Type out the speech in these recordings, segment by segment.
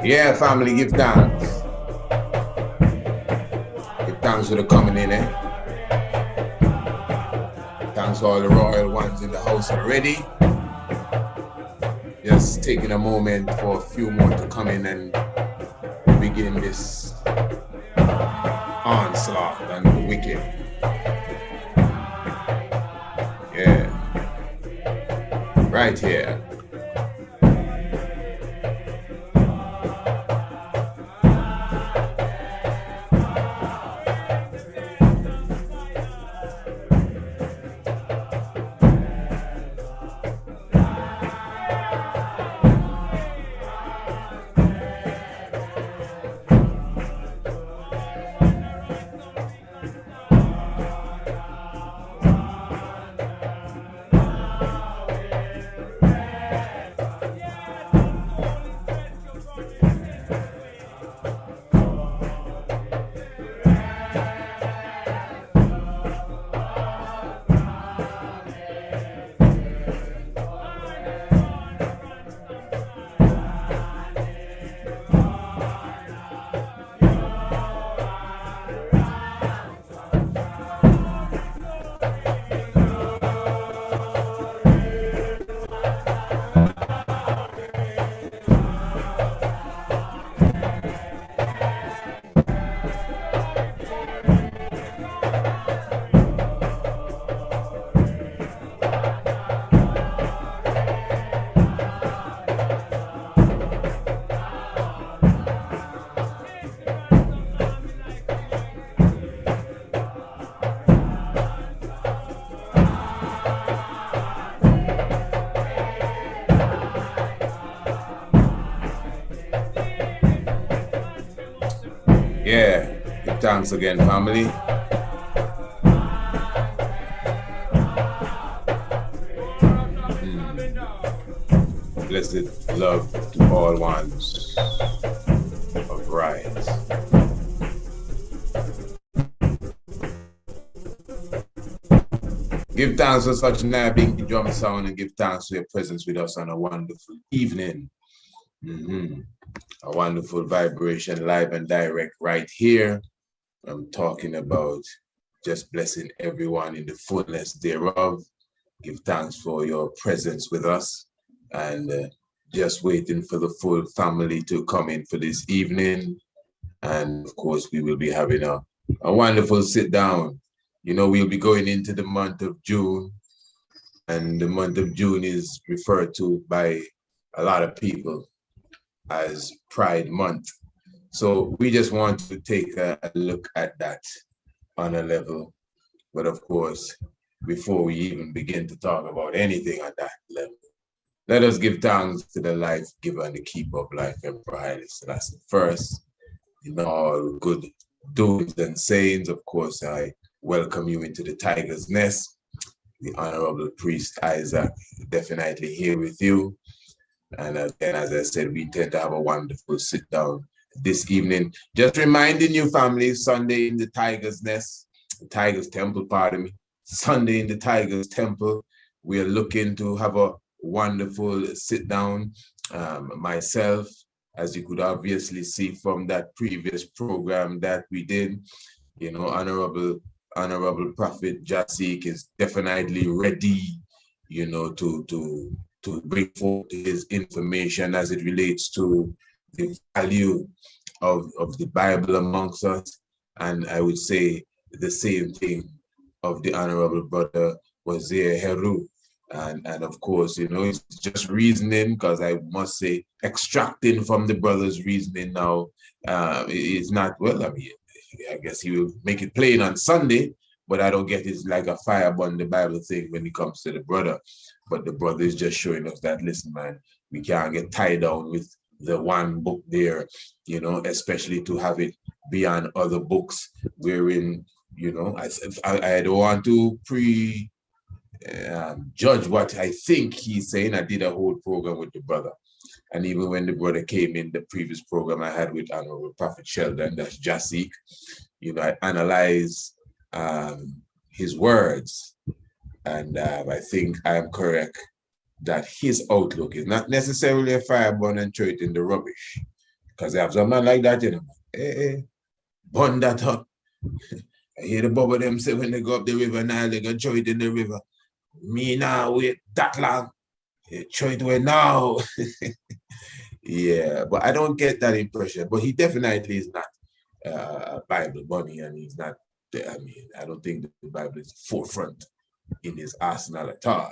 Yeah, family, give thanks. Give thanks for the coming in, eh? Thanks to all the royal ones in the house already. Just taking a moment for a few more to come in and begin this onslaught on the wicked. Yeah. Right here. Yeah, give thanks again, family. Blessed love to all ones of rise. Give thanks for such an epic drum sound and give thanks for your presence with us on a wonderful evening. A wonderful vibration, live and direct right here. I'm talking about just blessing everyone in the fullness thereof. Give thanks for your presence with us and just waiting for the full family to come in for this evening. And of course, we will be having a wonderful sit down. You know, we'll be going into the month of June, and the month of June is referred to by a lot of people as Pride Month. So we just want to take a look at that on a level. But of course, before we even begin to talk about anything on that level, let us give thanks to the life giver and the keeper of life, Emperor Haile Selassie first. In all good doings and sayings, of course, I welcome you into the Tiger's Nest. The Honorable Priest Isaac, definitely here with you. And again, as I said, we intend to have a wonderful sit down this evening. Just reminding you, family, Sunday in the Tiger's Nest, the Tiger's Temple, pardon me. Sunday in the Tiger's Temple, we are looking to have a wonderful sit down. Myself, as you could obviously see from that previous program that we did, you know, Honorable Prophet Jasik is definitely ready, you know, to bring forth his information as it relates to the value of the Bible amongst us. And I would say the same thing of the Honorable Brother Wazir Heru. And of course, you know, it's just reasoning, because I must say, extracting from the brother's reasoning now is not, well, I mean, I guess he will make it plain on Sunday, but I don't get it's like a fire upon the Bible thing when it comes to the brother. But the brother is just showing us that, listen, man, we can't get tied down with the one book there, you know, especially to have it beyond other books wherein, you know, I don't want to judge what I think he's saying. I did a whole program with the brother. And even when the brother came in the previous program I had with Honorable Prophet Sheldon, that's Jasik, you know, I analyzed his words. And I think I'm correct that his outlook is not necessarily a fireburn and throw it in the rubbish. Because they have some man like that, you know. Hey, burn that up. I hear the bubble them say when they go up the river now, they gonna throw it in the river. Me now, wait that long. Throw it away now. Yeah, but I don't get that impression. But he definitely is not a Bible bunny, and he's not, I mean, I don't think the Bible is forefront in his arsenal at all.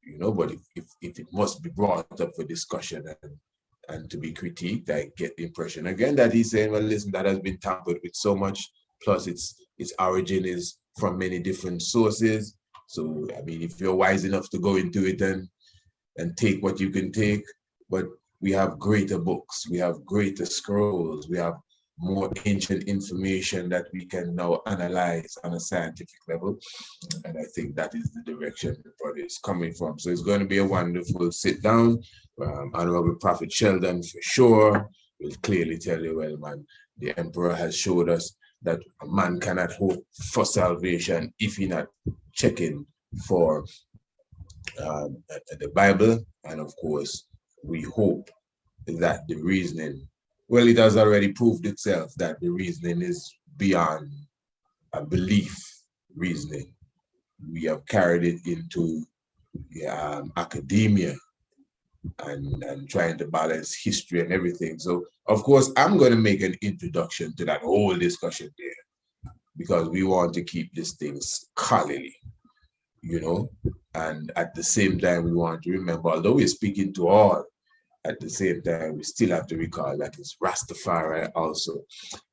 You know, but if it must be brought up for discussion and to be critiqued, I get the impression again that he's saying, well, listen, that has been tampered with so much, plus its origin is from many different sources. So, I mean, if you're wise enough to go into it and take what you can take, but we have greater books, we have greater scrolls, we have more ancient information that we can now analyze on a scientific level. And I think that is the direction the brother is coming from. So it's going to be a wonderful sit down. Honorable Prophet Sheldon, for sure, will clearly tell you, well, man, the emperor has showed us that a man cannot hope for salvation if he not checking for the Bible. And of course, we hope that the reasoning, well, it has already proved itself that the reasoning is beyond a belief reasoning. We have carried it into academia and trying to balance history and everything. So, of course, I'm going to make an introduction to that whole discussion there, because we want to keep this thing scholarly, you know, and at the same time, we want to remember, although we're speaking to all, at the same time, we still have to recall that it's Rastafari also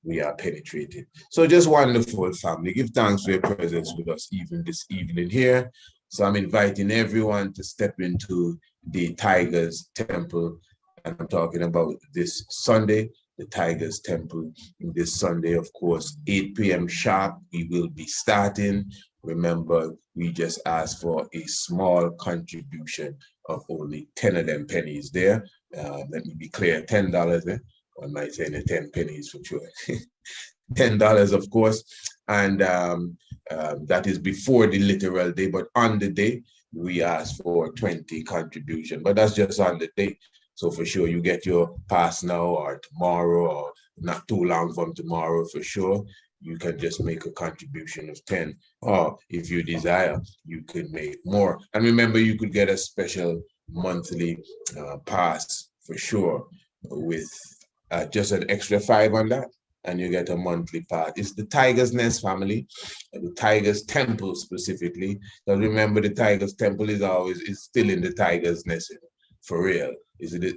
we are penetrated. So just wonderful, family. Give thanks for your presence with us even this evening here. So I'm inviting everyone to step into the Tigers Temple. And I'm talking about this Sunday, the Tigers Temple. This Sunday, of course, 8 p.m. sharp, we will be starting. Remember, we just asked for a small contribution of only 10 of them pennies there. Let me be clear, $10 there. I might say 10 pennies for sure. $10, of course. And that is before the literal day, but on the day, we ask for 20 contribution, but that's just on the day. So for sure, you get your pass now or tomorrow or not too long from tomorrow for sure. You can just make a contribution of 10, or if you desire, you could make more. And remember, you could get a special monthly pass for sure with just an extra 5 on that, and you get a monthly pass. It's the Tiger's Nest family, the Tiger's Temple specifically. Because remember, the Tiger's Temple is still in the Tiger's Nest, for real.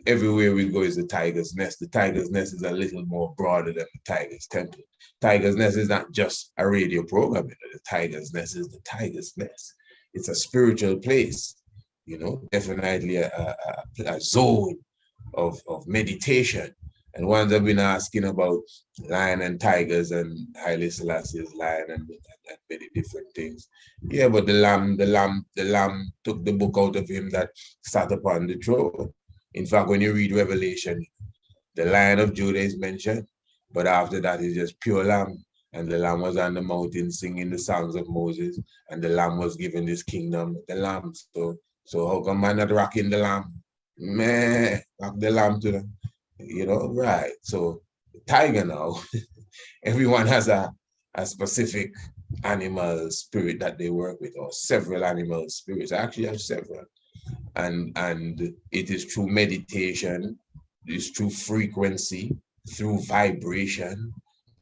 Everywhere we go is the Tiger's Nest. The Tiger's Nest is a little more broader than the Tiger's Temple. Tiger's Nest is not just a radio program. The Tiger's Nest is the Tiger's Nest. It's a spiritual place, you know, definitely a zone of meditation. And ones have been asking about lion and tigers and Haile Selassie's lion and many different things. Yeah, but the lamb took the book out of him that sat upon the throne. In fact, when you read Revelation, the Lion of Judah is mentioned, but after that is just pure lamb. And the lamb was on the mountain singing the songs of Moses, and the lamb was given this kingdom, the lamb. So how come man not rocking the lamb? Man, rock the lamb to them. You know, right. So tiger now, everyone has a specific animal spirit that they work with, or several animal spirits. I actually have several. And it is through meditation, it is through frequency, through vibration,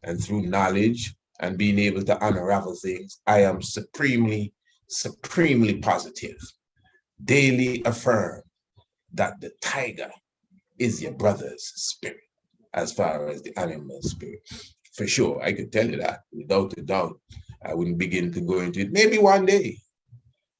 and through knowledge, and being able to unravel things. I am supremely positive, daily affirm that the tiger is your brother's spirit, as far as the animal spirit. For sure, I could tell you that, without a doubt. I wouldn't begin to go into it. Maybe one day,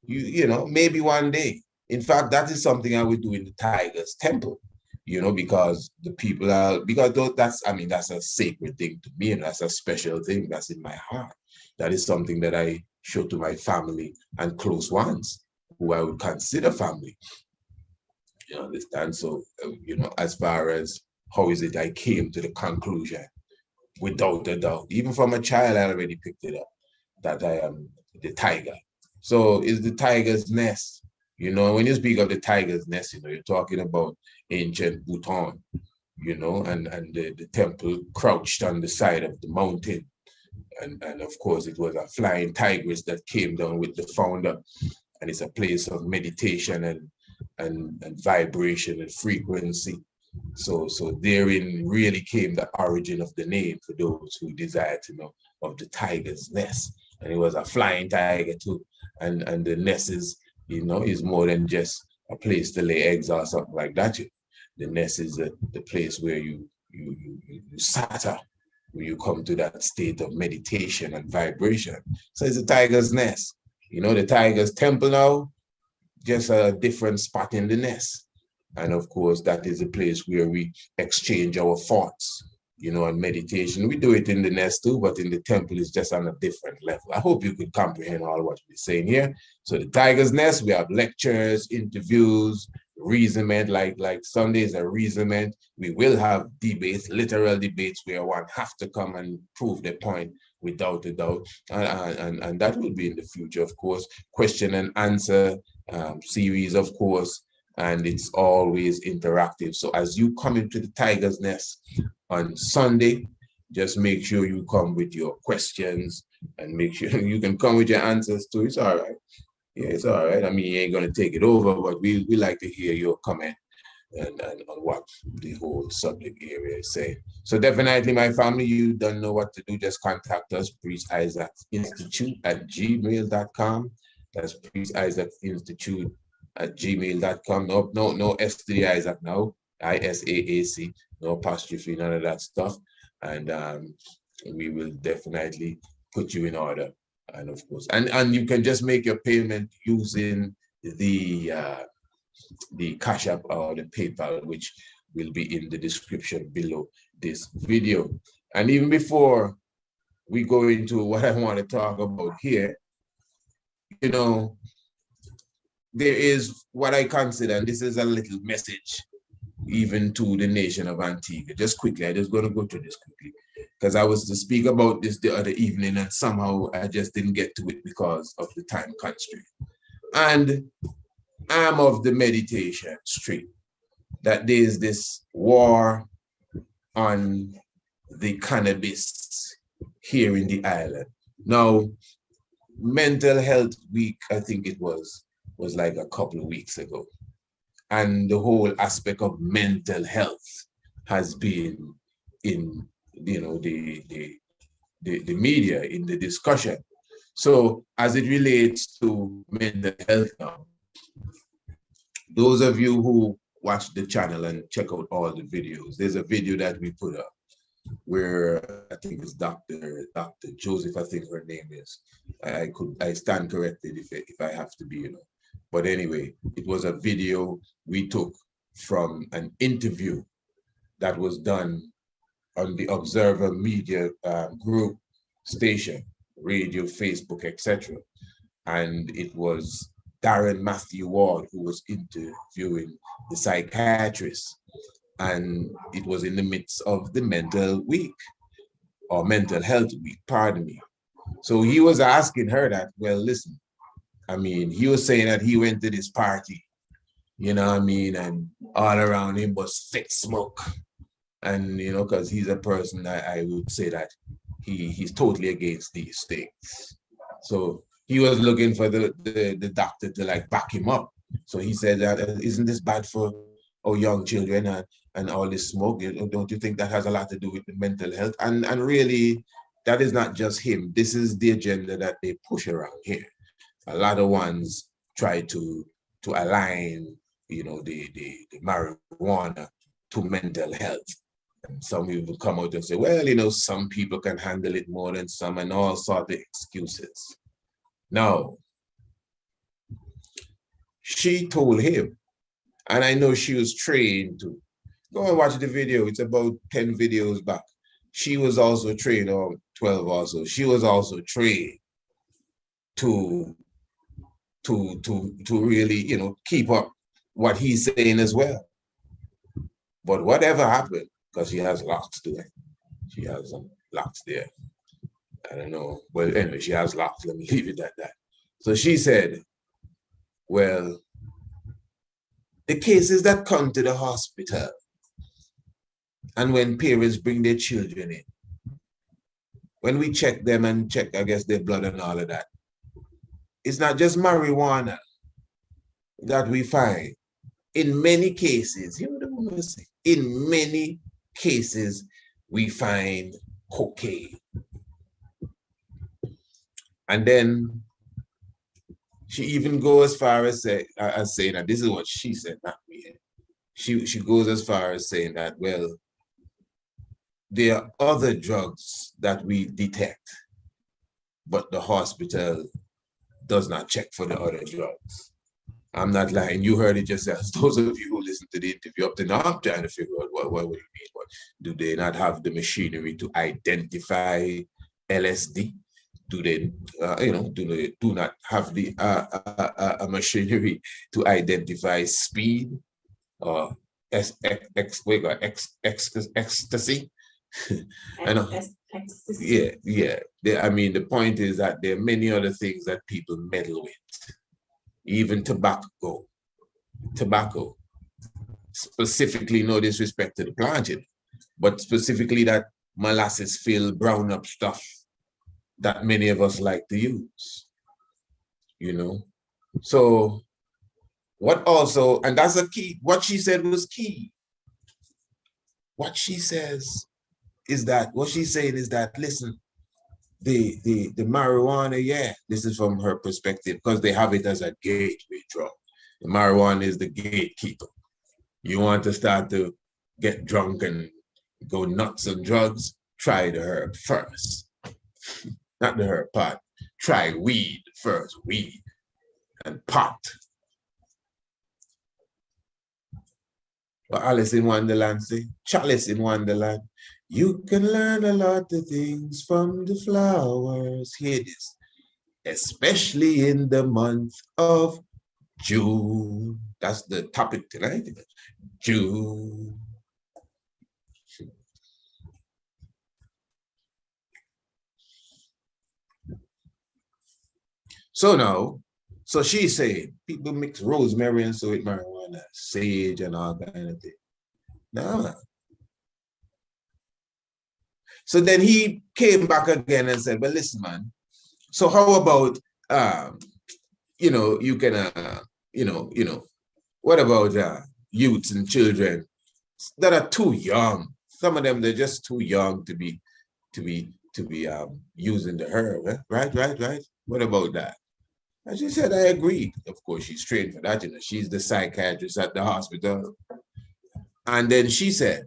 you know, maybe one day. In fact, that is something I would do in the Tiger's Temple, you know, because the people are, because that's a sacred thing to me, and that's a special thing that's in my heart. That is something that I show to my family and close ones who I would consider family. You understand? So, you know, as far as how is it I came to the conclusion, without a doubt, even from a child, I already picked it up, that I am the tiger. So it's the Tiger's Nest. You know, when you speak of the Tiger's Nest, you know, you're talking about ancient Bhutan. and the temple crouched on the side of the mountain. And of course, it was a flying tigress that came down with the founder. And it's a place of meditation and vibration and frequency. So therein really came the origin of the name for those who desire to know of the tiger's nest. And it was a flying tiger too. And the nest is more than just a place to lay eggs or something like that. The nest is the place where you satter, where you come to that state of meditation and vibration. So it's a tiger's nest. The tiger's temple now, just a different spot in the nest. And of course, that is a place where we exchange our thoughts, and meditation. We do it in the nest too, but in the temple is just on a different level. I hope you could comprehend all what we're saying here. So the tiger's nest, we have lectures, interviews, reasonment, like Sundays are reasonment. We will have debates, literal debates where one have to come and prove their point without a doubt. And that will be in the future, of course. Question and answer series, of course. And it's always interactive. So as you come into the tiger's nest on Sunday, just make sure you come with your questions and make sure you can come with your answers too. It's all right. Yeah, it's all right. I mean, you ain't going to take it over, but we like to hear your comment and on what the whole subject area is saying. So definitely, my family, you don't know what to do. Just contact us, Priest Isaac Institute at gmail.com. That's Priest Isaac Institute at gmail.com. No S to the Isaac now. ISAAC, no apostrophe, none of that stuff. And we will definitely put you in order. And of course, and you can just make your payment using the CashApp or the PayPal, which will be in the description below this video. And even before we go into what I want to talk about here, there is what I consider, and this is a little message even to the nation of Antigua. Just quickly, I'm just going to go through this quickly, because I was to speak about this the other evening, and somehow I just didn't get to it because of the time constraint. And I'm of the meditation stream, that there's this war on the cannabis here in the island. Now, Mental Health Week, I think it was like a couple of weeks ago. And the whole aspect of mental health has been in the media, in the discussion. So as it relates to mental health now, those of you who watch the channel and check out all the videos, there's a video that we put up where I think it's Dr. Joseph, I think her name is. I stand corrected if I have to be, But anyway, it was a video we took from an interview that was done on the Observer Media group station, radio, Facebook, etc. And it was Darren Matthew Ward who was interviewing the psychiatrist. And it was in the midst of the mental week, or mental health week, pardon me. So he was asking her that, well, listen, I mean, he was saying that he went to this party, and all around him was thick smoke. And, because he's a person that I would say that he's totally against these things. So he was looking for the doctor to like back him up. So he said that, isn't this bad for our young children and all this smoke? Don't you think that has a lot to do with the mental health? And really, that is not just him. This is the agenda that they push around here. A lot of ones try to align, the marijuana to mental health. And some people come out and say, well, some people can handle it more than some, and all sorts of excuses. Now, she told him, and I know she was trained to go and watch the video. It's about 10 videos back. She was also trained, or 12 also. She was also trained to really, keep up what he's saying as well. But whatever happened, because she has locks to it. She has some locks there. I don't know. Well, anyway, she has locks. Let me leave it at that. So she said, well, the cases that come to the hospital, And when parents bring their children in, when we check them and check, I guess, their blood and all of that, it's not just marijuana that we find. In many cases, in many cases, we find cocaine. And then she even goes as far as saying that this is what she said, not me. She goes as far as saying that, well, there are other drugs that we detect, but the hospital does not check for the other drugs. I'm not lying. You heard it yourselves. Those of you who listen to the interview up to now, I'm trying to figure out what do you mean? What, do they not have the machinery to identify LSD? Do they, do not have the machinery to identify speed or ecstasy? I know. Yeah. I mean, the point is that there are many other things that people meddle with. Even tobacco, specifically, no disrespect to the planting, but specifically that molasses-filled brown up stuff that many of us like to use, So what also, and that's a key, what she said was key. What she says is that, what she's saying is that, listen, the marijuana, yeah, this is from her perspective, because they have it as a gateway drug. The marijuana is the gatekeeper. You want to start to get drunk and go nuts on drugs, try the herb first. Not the herb pot. Try weed first, weed and pot. But Alice in Wonderland say, Chalice in Wonderland, you can learn a lot of things from the flowers. Hear this, especially in the month of June. That's the topic tonight. June. So now, so she's saying people mix rosemary and so with marijuana, sage and all kind of thing. No. So then he came back again and said, well, listen, man, so how about, you can, what about youths and children that are too young? Some of them, they're just too young to be using the herb, eh? Right. What about that? And she said, I agree. Of course, she's trained for that. She's the psychiatrist at the hospital. And then she said,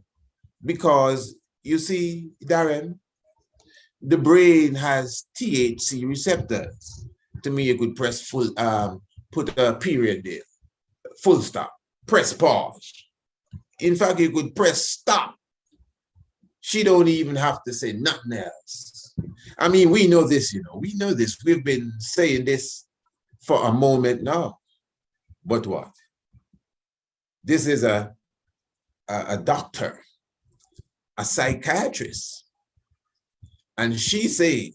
because you see, Darren, the brain has THC receptors. To me, you could press put a period there, full stop, press pause. In fact, you could press stop. She don't even have to say nothing else. I mean, we know this, we know this. We've been saying this for a moment now. But what? This is a doctor, a psychiatrist. And she said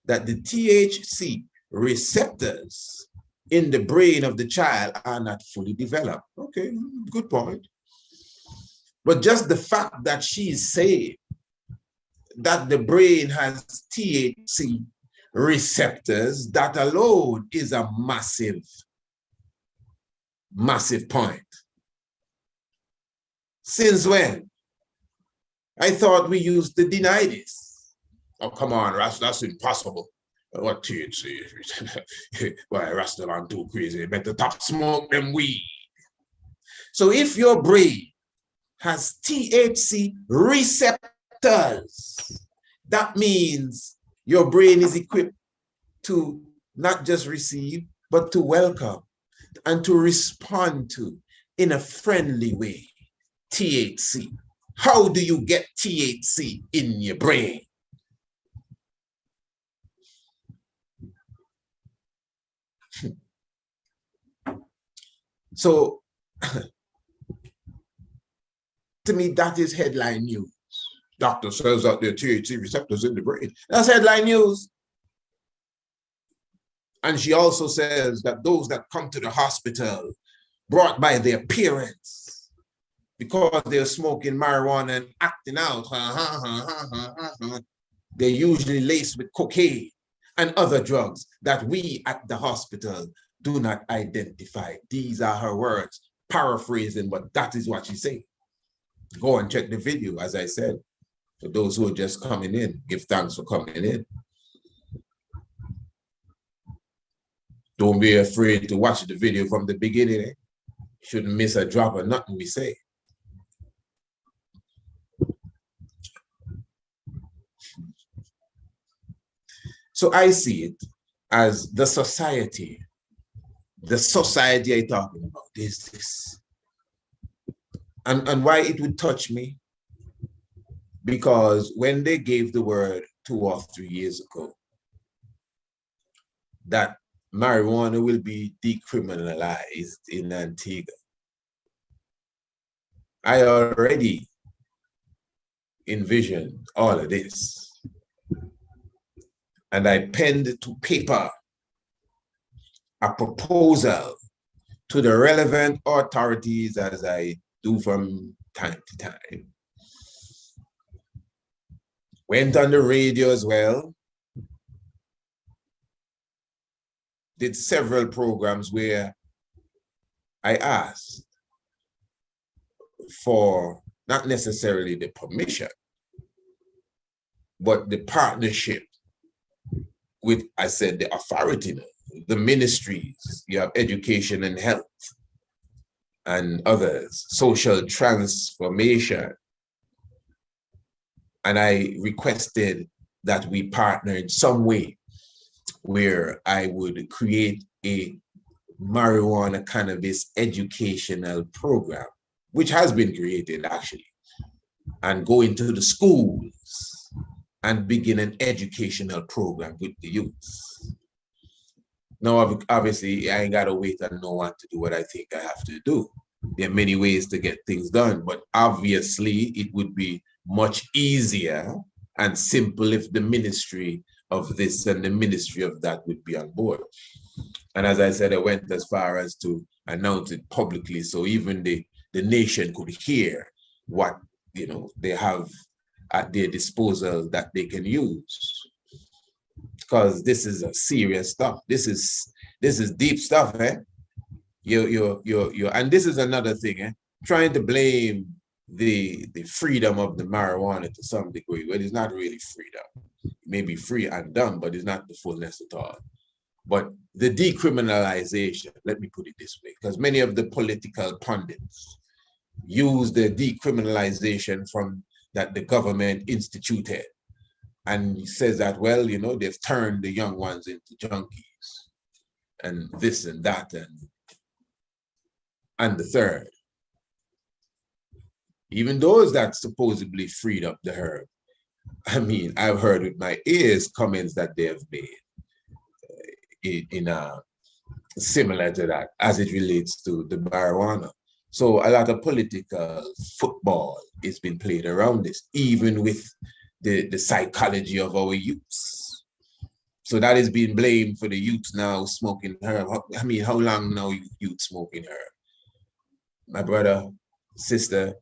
that the THC receptors in the brain of the child are not fully developed. Okay, good point. But just the fact that she's saying that the brain has THC receptors, that alone is a massive point. Since when? I thought we used to deny this. Oh, come on, that's impossible. What THC? Why, Rasta man too crazy. Better stop smoke them weed. So if your brain has THC receptors, that means your brain is equipped to not just receive, but to welcome and to respond to in a friendly way. THC. How do you get THC in your brain? So, to me, that is headline news. Doctor says that there are THC receptors in the brain. That's headline news. And she also says that those that come to the hospital brought by their parents, because they're smoking marijuana and acting out, they're usually laced with cocaine and other drugs that we at the hospital do not identify. These are her words, paraphrasing, but that is what she said. Go and check the video, as I said. For those who are just coming in, give thanks for coming in. Don't be afraid to watch the video from the beginning. Eh? Shouldn't miss a drop of nothing we say. So I see it as the society I'm talking about is this. And why it would touch me? Because when they gave the word 2 or 3 years ago that marijuana will be decriminalized in Antigua, I already envisioned all of this. And I penned to paper a proposal to the relevant authorities, as I do from time to time. Went on the radio as well. Did several programs where I asked for not necessarily the permission, but the partnership with, I said, the authority, the ministries. You have education and health and others, social transformation. And I requested that we partner in some way where I would create a marijuana cannabis educational program, which has been created actually, and go into the schools and begin an educational program with the youths. Now, obviously, I ain't got to wait on no one to do what I think I have to do. There are many ways to get things done, but obviously it would be much easier and simple if the ministry of this and the ministry of that would be on board. And as I said, I went as far as to announce it publicly, so even the nation could hear what they have at their disposal that they can use. Because this is a serious stuff. This is deep stuff, eh? And this is another thing, eh? Trying to blame the freedom of the marijuana to some degree, but it's not really freedom. It may be free and dumb, but it's not the fullness at all. But the decriminalization, let me put it this way, because many of the political pundits use the decriminalization from that the government instituted, and says that, well, they've turned the young ones into junkies and this and that and the third. Even those that supposedly freed up the herb, I mean, I've heard with my ears comments that they have made in similar to that as it relates to the marijuana. So a lot of political football is being played around this, even with the psychology of our youths. So that is being blamed for the youths now smoking herb. I mean, how long now youth smoking herb? My brother, sister,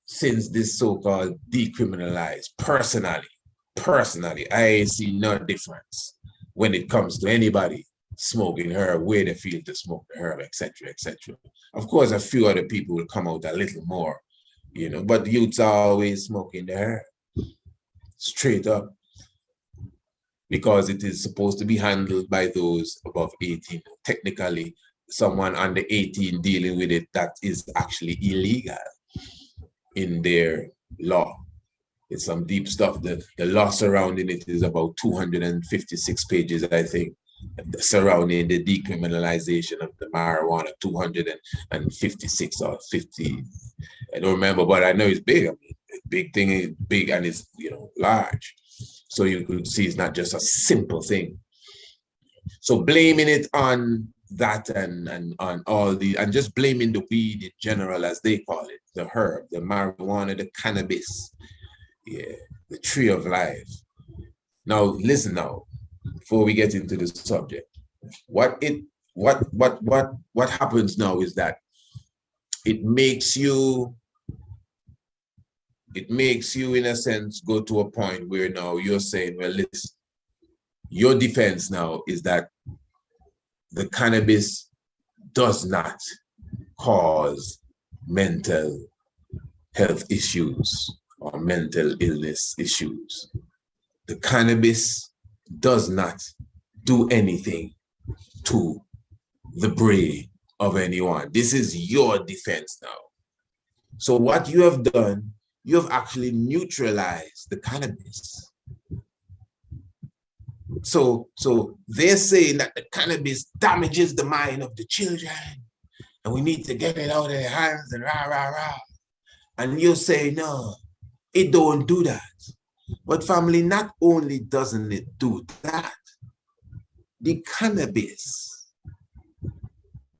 since this so-called decriminalized, personally, I see no difference when it comes to anybody smoking herb, where they feel to smoke the herb, etc., etc. Of course, a few other people will come out a little more, but the youths are always smoking the herb, straight up, because it is supposed to be handled by those above 18. Technically, someone under 18 dealing with it, that is actually illegal in their law. It's some deep stuff. The law surrounding it is about 256 pages, I think, surrounding the decriminalization of the marijuana, 256 or 50. I don't remember, but I know it's big. I mean, big thing is big, and it's large. So you could see it's not just a simple thing. So blaming it on that and on all the, and just blaming the weed in general, as they call it, the herb, the marijuana, the cannabis, the tree of life. Now listen now, before we get into the subject, what happens now is that it makes you it makes you, in a sense, go to a point where now you're saying, well, listen, your defense now is that the cannabis does not cause mental health issues or mental illness issues. The cannabis does not do anything to the brain of anyone. This is your defense now. So what you have done, you have actually neutralized the cannabis. So they're saying that the cannabis damages the mind of the children and we need to get it out of their hands and rah, rah, rah. And you say, no, it don't do that. But family, not only doesn't it do that, the cannabis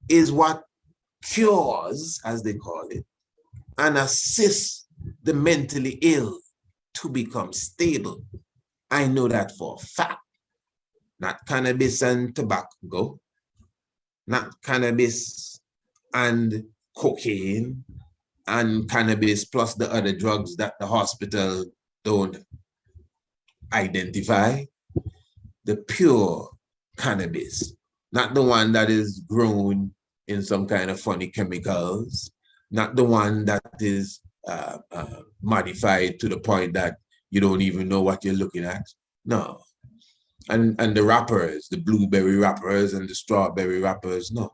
is what cures, as they call it, and assists the mentally ill to become stable. I know that for a fact. Not cannabis and tobacco, not cannabis and cocaine, and cannabis plus the other drugs that the hospital don't identify. The pure cannabis, not the one that is grown in some kind of funny chemicals, not the one that is modified to the point that you don't even know what you're looking at. No. And the wrappers, the blueberry wrappers and the strawberry wrappers, no.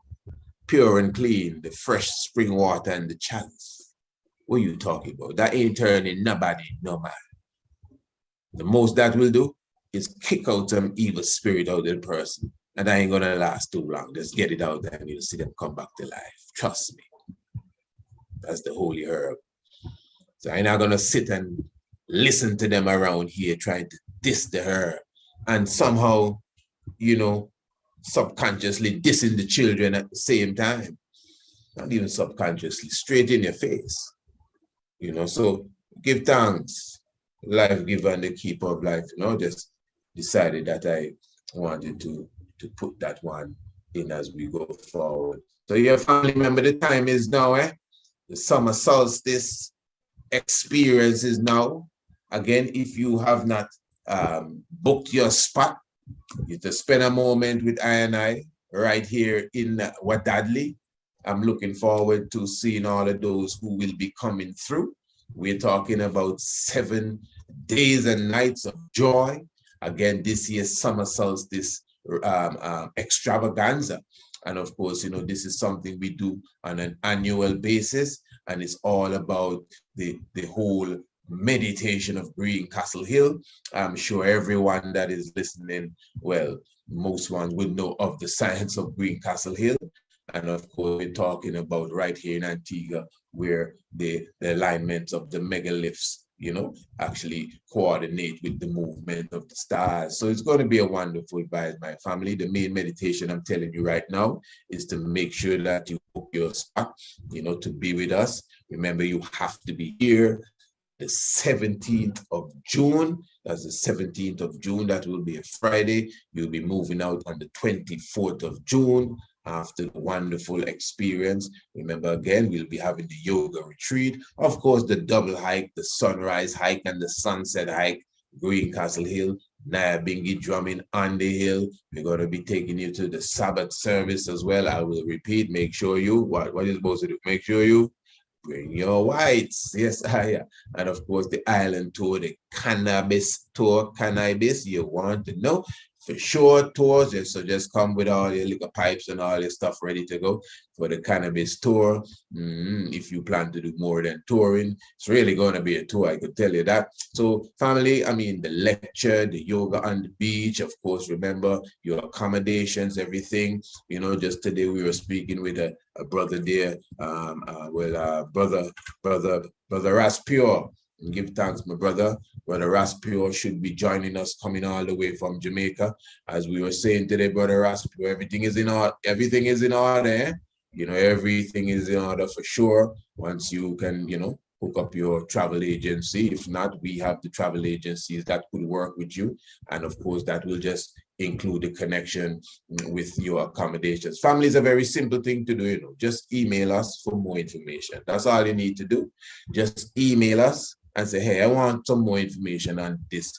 Pure and clean, the fresh spring water and the chalice. What are you talking about? That ain't turning nobody no man. The most that will do is kick out some evil spirit out of the person. And that ain't gonna last too long. Just get it out there and you'll see them come back to life. Trust me. That's the holy herb. So I'm not gonna sit and listen to them around here trying to diss the herb and somehow, you know, subconsciously dissing the children at the same time. Not even subconsciously, straight in your face. You know, so give thanks, life giver and the keeper of life. You know, just decided that I wanted to put that one in as we go forward. So your family member, the time is now, the summer solstice experience is now. Again, if you have not booked your spot, you to spend a moment with I and I right here in Wadadli. I'm looking forward to seeing all of those who will be coming through. We're talking about 7 days and nights of joy. Again, this year's summer solstice extravaganza. And of course, you know, this is something we do on an annual basis, and it's all about the whole meditation of Green Castle Hill. I'm sure everyone that is listening, well, most ones would know of the science of Green Castle Hill. And of course, we're talking about right here in Antigua, where the alignments of the megaliths, you know, actually coordinate with the movement of the stars. So it's going to be a wonderful vibe, my family. The main meditation I'm telling you right now is to make sure that you book your spot, you know, to be with us. Remember, you have to be here the 17th of June. That's the 17th of June. That will be a Friday. You'll be moving out on the 24th of June after the wonderful experience. Remember, again, we'll be having the yoga retreat. Of course, the double hike, the sunrise hike and the sunset hike, Green Castle Hill, Nyabingi drumming on the hill. We're going to be taking you to the Sabbath service as well. I will repeat, make sure you, what you're supposed to do, make sure you bring your whites. Yes, yeah. And of course, the island tour, the cannabis tour, cannabis, you want to know. For short tours, so just come with all your liquor pipes and all your stuff ready to go for the cannabis tour. If you plan to do more than touring, it's really going to be a tour, I could tell you that. So family, I mean, the lecture, the yoga on the beach, of course, remember your accommodations, everything. You know, just today we were speaking with a brother there, brother Raspure. Give thanks, my brother. Brother Raspure should be joining us, coming all the way from Jamaica. As we were saying today, Brother Raspure, everything is in order. Everything is in order. You know, everything is in order for sure. Once you can, you know, hook up your travel agency. If not, we have the travel agencies that could work with you. And of course, that will just include the connection with your accommodations. Family is a very simple thing to do, you know. Just email us for more information. That's all you need to do. Just email us and say, hey, I want some more information on this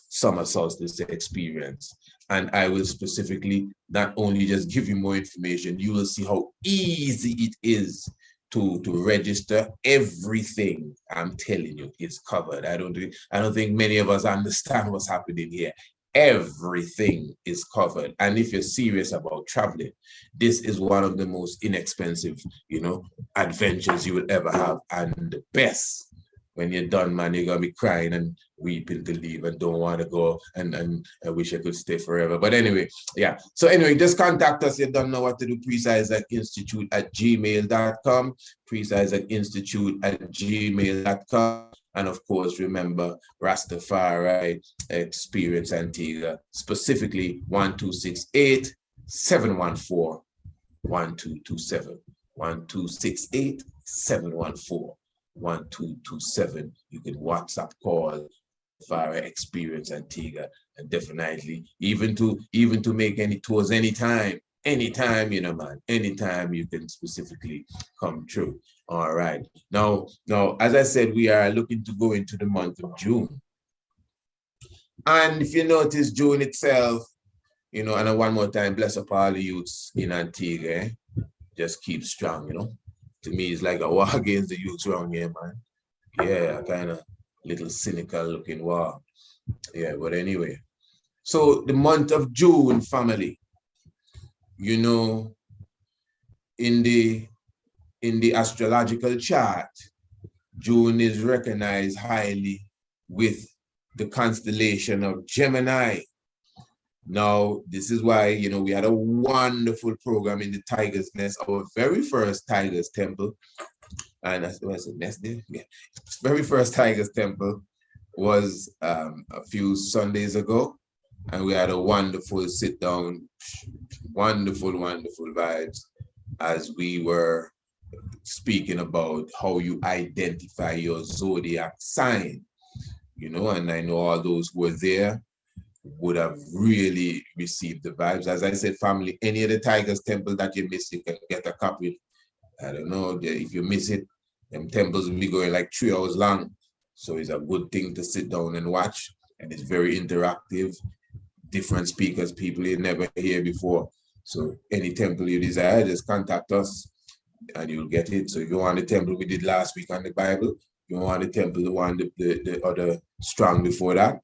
summer solstice experience. And I will specifically not only just give you more information, you will see how easy it is to register. Everything I'm telling you is covered. I don't think many of us understand what's happening here. Everything is covered. And if you're serious about traveling, this is one of the most inexpensive, adventures you will ever have. And the best, when you're done, man, you're gonna be crying and weeping to leave and don't want to go, and I wish I could stay forever. But anyway, yeah. So anyway, just contact us. You don't know what to do. PreciseInstitute@gmail.com. PreciseInstitute@gmail.com. And of course, remember Rastafari Experience Antigua, specifically 1268-714-1227. 1268-714-1227. You can WhatsApp call Fire Experience Antigua, and definitely even to make any tours anytime, man, anytime you can specifically come through. All right. Now, as I said, we are looking to go into the month of June. And if you notice, June itself, and one more time, bless up all the youths in Antigua. Just keep strong, To me, it's like a war against the youths around here, man. Yeah, kind of little cynical looking war. Yeah, but anyway. So the month of June, family, in the astrological chart, June is recognized highly with the constellation of Gemini. Now, this is why, we had a wonderful program in the Tiger's Nest, our very first Tiger's Temple. And that's what I said, Nest Day? Yeah. Very first Tiger's Temple was a few Sundays ago. And we had a wonderful sit down, wonderful vibes as we were speaking about how you identify your zodiac sign, and I know all those who were there would have really received the vibes. As I said, family, any of the Tigers Temple that you miss, you can get a copy. I don't know, if you miss it, them temples will be going like 3 hours long. So it's a good thing to sit down and watch. And it's very interactive. Different speakers, people you never hear before. So any temple you desire, just contact us and you'll get it. So if you want the temple we did last week on the Bible, you want the temple, the one, the other strong before that,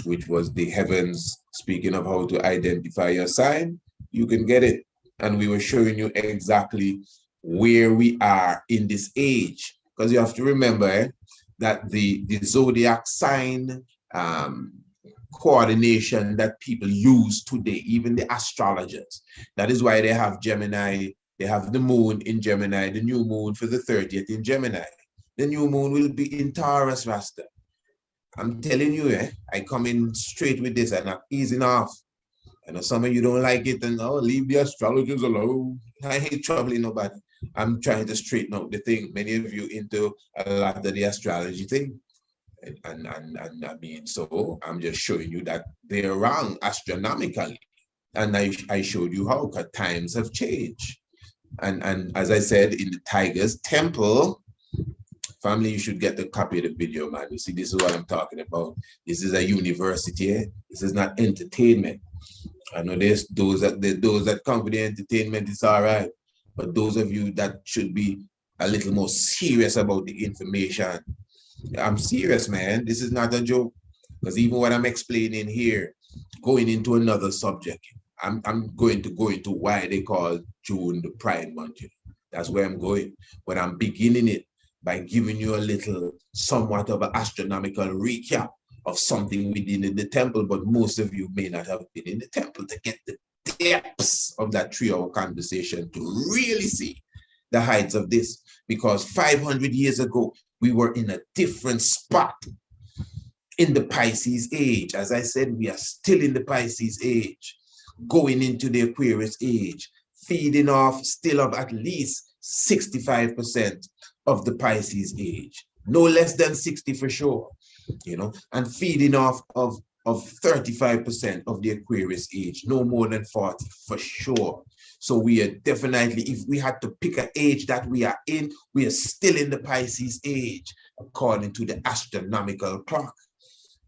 which was the heavens, speaking of how to identify your sign, you can get it. And we were showing you exactly where we are in this age. Because you have to remember that the zodiac sign coordination that people use today, even the astrologers, that is why they have Gemini, they have the moon in Gemini, the new moon for the 30th in Gemini. The new moon will be in Taurus, Rasta. I'm telling you, I come in straight with this and I'm easing off. I know some of you don't like it and leave the astrologers alone. I hate troubling nobody. I'm trying to straighten out the thing. Many of you into a lot of the astrology thing. And I mean, so I'm just showing you that they're wrong astronomically. And I showed you how, because times have changed. And as I said, in the Tiger's Temple, family, you should get the copy of the video, man. You see, this is what I'm talking about. This is a university. This is not entertainment. I know there's those that come with the entertainment, it's all right. But those of you that should be a little more serious about the information, I'm serious, man. This is not a joke. Because even what I'm explaining here, going into another subject, I'm going to go into why they call June the Pride Month. That's where I'm going. But I'm beginning it by giving you a little, somewhat of an astronomical recap of something we did in the temple, but most of you may not have been in the temple to get the depths of that 3-hour conversation to really see the heights of this. Because 500 years ago, we were in a different spot in the Pisces age. As I said, we are still in the Pisces age, going into the Aquarius age, feeding off still of at least 65% of the Pisces age, no less than 60 for sure, and feeding off of 35% of the Aquarius age, no more than 40 for sure. So we are definitely, if we had to pick an age that we are in, we are still in the Pisces age, according to the astronomical clock.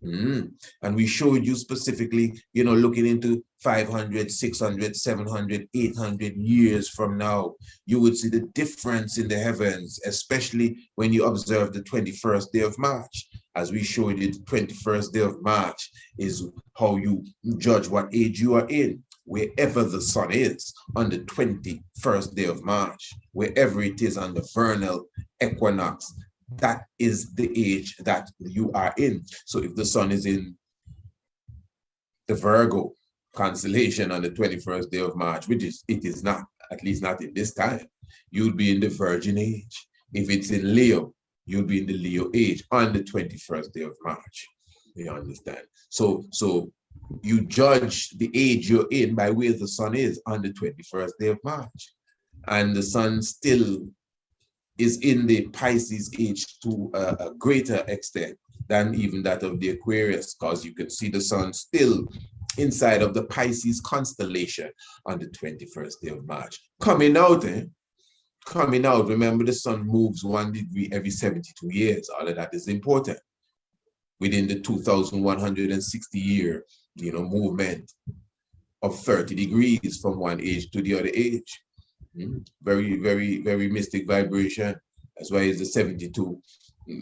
And we showed you specifically, you know, looking into 500, 600, 700, 800 years from now, you would see the difference in the heavens, especially when you observe the 21st day of March. As we showed you, the 21st day of March is how you judge what age you are in, wherever the sun is on the 21st day of March, wherever it is on the vernal equinox. That is the age that you are in. So if the sun is in the Virgo constellation on the 21st day of March, which it is not, at least not in this time, you'll be in the Virgin age. If it's in Leo, you'll be in the Leo age on the 21st day of March. You understand? So you judge the age you're in by where the sun is on the 21st day of March. And the sun still is in the Pisces age to a greater extent than even that of the Aquarius, because you can see the sun still inside of the Pisces constellation on the 21st day of March. Coming out, coming out. Remember, the sun moves 1 degree every 72 years. All of that is important within the 2,160 year, movement of 30 degrees from one age to the other age. Very, very, very mystic vibration. That's why it's the 72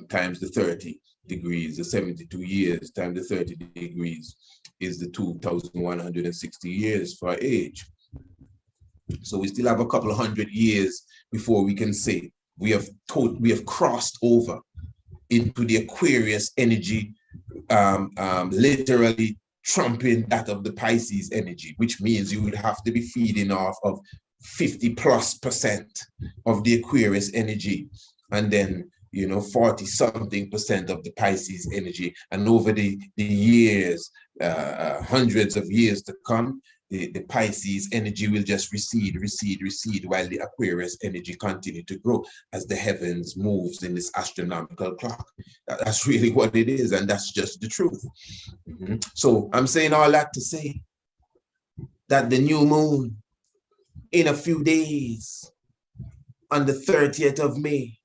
times the 30 degrees, the 72 years times the 30 degrees is the 2,160 years for our age. So we still have a couple of hundred years before we can say we have crossed over into the Aquarius energy, literally trumping that of the Pisces energy, which means you would have to be feeding off of 50+% of the Aquarius energy, and then 40-something% of the Pisces energy. And over the years, hundreds of years to come, the Pisces energy will just recede, while the Aquarius energy continue to grow as the heavens moves in this astronomical clock. That's really what it is, and that's just the truth. So I'm saying all that to say that the new moon in a few days, on the 30th of May,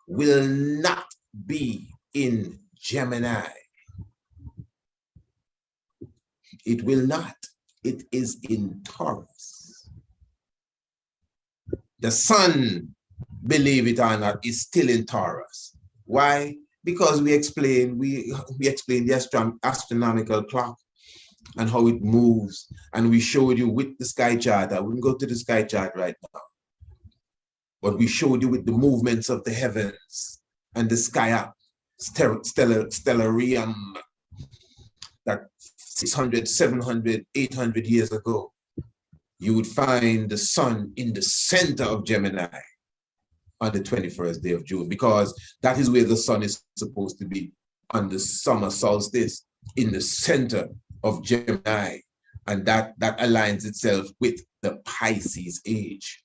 will not be in Gemini. It will not. It is in Taurus. The sun, believe it or not, is still in Taurus. Why? Because we explained the astronomical clock and how it moves, and we showed you with the sky chart. I wouldn't go to the sky chart right now, but we showed you with the movements of the heavens and the sky stellarium that 600, 700, 800 years ago, you would find the sun in the center of Gemini on the 21st day of June, because that is where the sun is supposed to be on the summer solstice, in the center of Gemini, and that aligns itself with the Pisces age.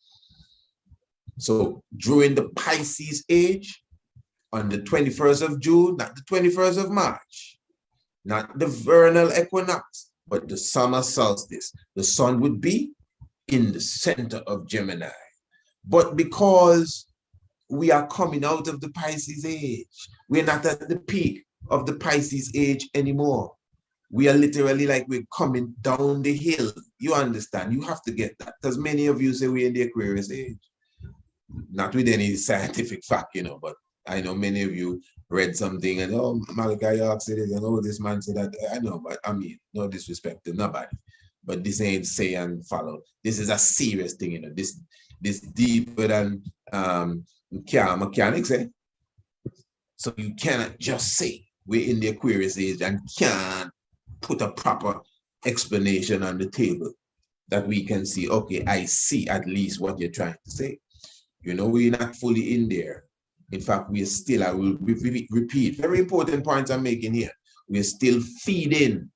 So during the Pisces age, on the 21st of June, not the 21st of March, not the vernal equinox, but the summer solstice, the sun would be in the center of Gemini. But because we are coming out of the Pisces age, we're not at the peak of the Pisces age anymore. We are literally like we're coming down the hill. You understand? You have to get that, because many of you say we're in the Aquarius age. Not with any scientific fact, but I know many of you read something and, oh, Malachi said it, and oh, this man said that. I know, but I mean, no disrespect to nobody. But this ain't say and follow. This is a serious thing, this deeper than mechanics, eh? So you cannot just say we're in the Aquarius age and can't put a proper explanation on the table that we can see, okay, I see at least what you're trying to say. We're not fully in there. In fact, we are still, I will repeat, very important points I'm making here. We're still feeding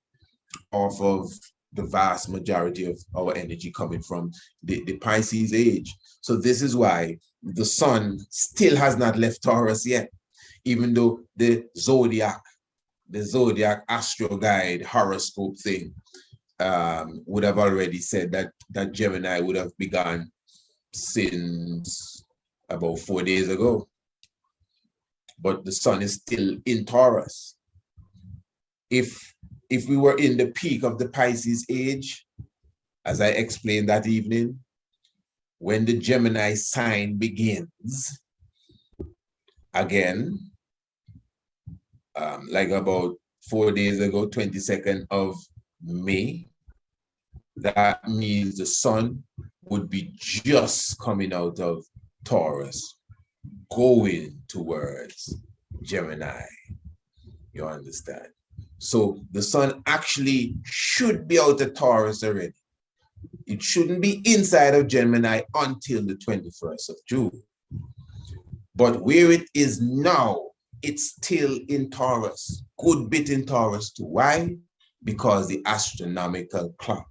off of the vast majority of our energy coming from the Pisces age. So this is why the sun still has not left Taurus yet, even though the zodiac astro guide horoscope thing would have already said that Gemini would have begun since about 4 days ago. But the sun is still in Taurus. If we were in the peak of the Pisces age, as I explained that evening, when the Gemini sign begins, again, like about 4 days ago, 22nd of May, that means the sun would be just coming out of Taurus, going towards Gemini. You understand? So the sun actually should be out of Taurus already. It shouldn't be inside of Gemini until the 21st of June. But where it is now, it's still in Taurus, good bit in Taurus too. Why? Because the astronomical clock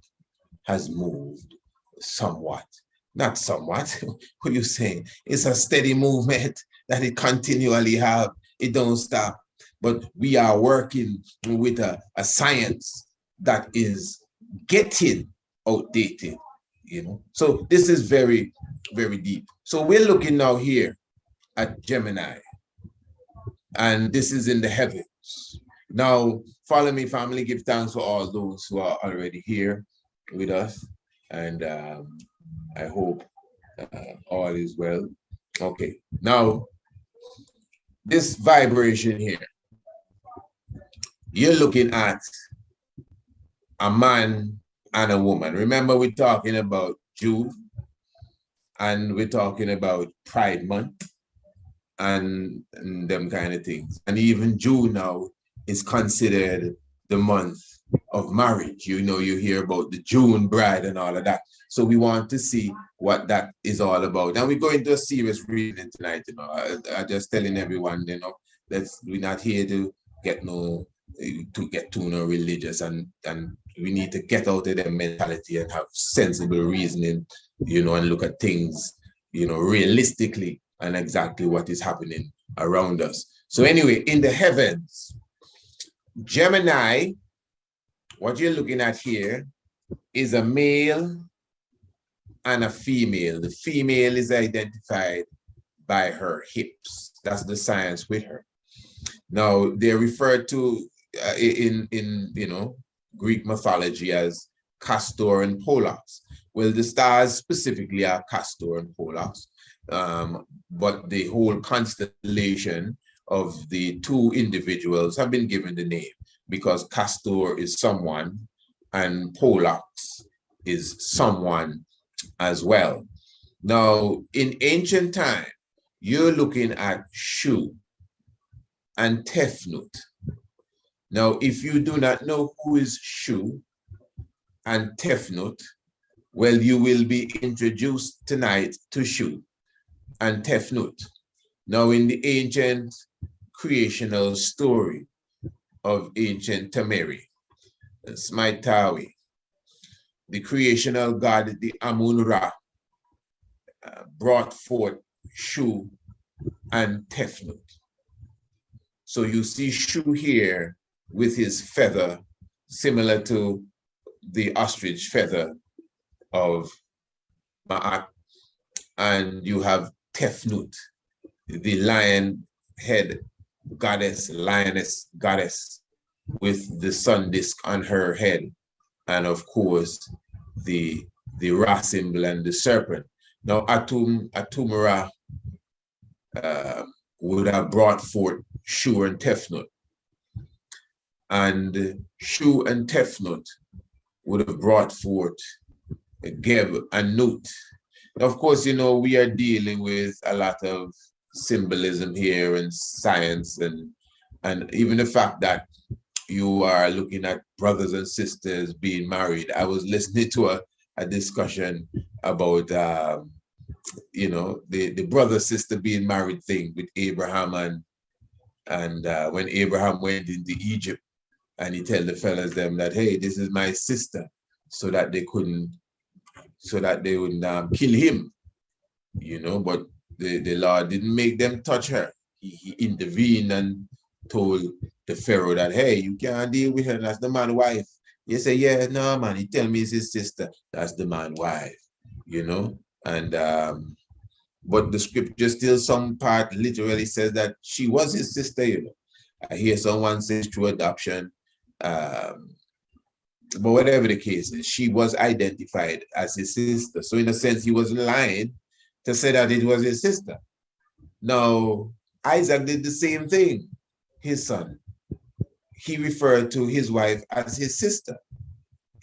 has moved somewhat. Not somewhat, what are you saying? It's a steady movement that it continually have. It don't stop. But we are working with a science that is getting outdated, you know. So this is very, very deep. So we're looking now here at Gemini, and this is in the heavens. Now, follow me, family. Give thanks for all those who are already here with us, and I hope all is well. Okay, now this vibration here, you're looking at a man and a woman. Remember, we're talking about June, and we're talking about Pride Month and them kind of things. And even June now is considered the month of marriage. You know, you hear about the June bride and all of that. So we want to see what that is all about. And we go into a serious reading tonight, you know. I'm just telling everyone, you know, we're not here to get no religious, and we need to get out of their mentality and have sensible reasoning, you know, and look at things, you know, realistically and exactly what is happening around us. So anyway, in the heavens, Gemini, what you're looking at here is a male and a female. The female is identified by her hips. That's the science with her. Now, they're referred to in you know, Greek mythology as Castor and Pollux. Well, the stars specifically are Castor and Pollux, but the whole constellation of the two individuals have been given the name because Castor is someone and Pollux is someone as well. Now, in ancient time, you're looking at Shu and Tefnut. Now, if you do not know who is Shu and Tefnut, well, you will be introduced tonight to Shu and Tefnut. Now, in the ancient creational story of ancient Tameri, Smaitawi, the creational god, the Amun-Ra, brought forth Shu and Tefnut. So you see Shu here with his feather, similar to the ostrich feather of Ma'at, and you have Tefnut, the lion head goddess, lioness goddess, with the sun disk on her head, and of course the Ra symbol and the serpent. Now Atum-Ra would have brought forth Shu and Tefnut, and Shu and Tefnut would have brought forth Geb and Nut. Of course, you know, we are dealing with a lot of symbolism here and science, and even the fact that you are looking at brothers and sisters being married. I was listening to a discussion about you know, the brother-sister being married thing with Abraham, and when Abraham went into Egypt, and he told the fellas them that, hey, this is my sister, so that they wouldn't kill him, you know. But the Lord didn't make them touch her. He intervened and told the Pharaoh that, hey, you can't deal with her, that's the man's wife. You say, yeah, no, man, he tell me it's his sister. That's the man's wife, you know? And but the scripture still some part literally says that she was his sister, you know. I hear someone say through adoption. But whatever the case is, she was identified as his sister. So in a sense, he was lying to say that it was his sister. Now, Isaac did the same thing. His son, he referred to his wife as his sister.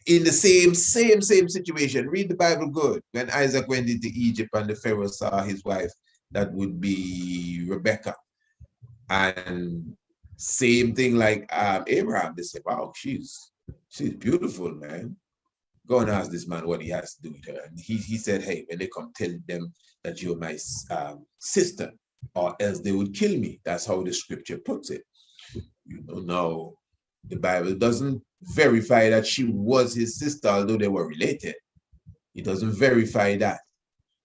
In the same situation. Read the Bible good. When Isaac went into Egypt and the Pharaoh saw his wife, that would be Rebecca. And same thing like Abraham. They said, wow, she's beautiful, man. Go and ask this man what he has to do with her. And he said, hey, when they come, tell them that you're my sister, or else they would kill me. That's how the scripture puts it. You know, now the Bible doesn't verify that she was his sister, although they were related. It doesn't verify that.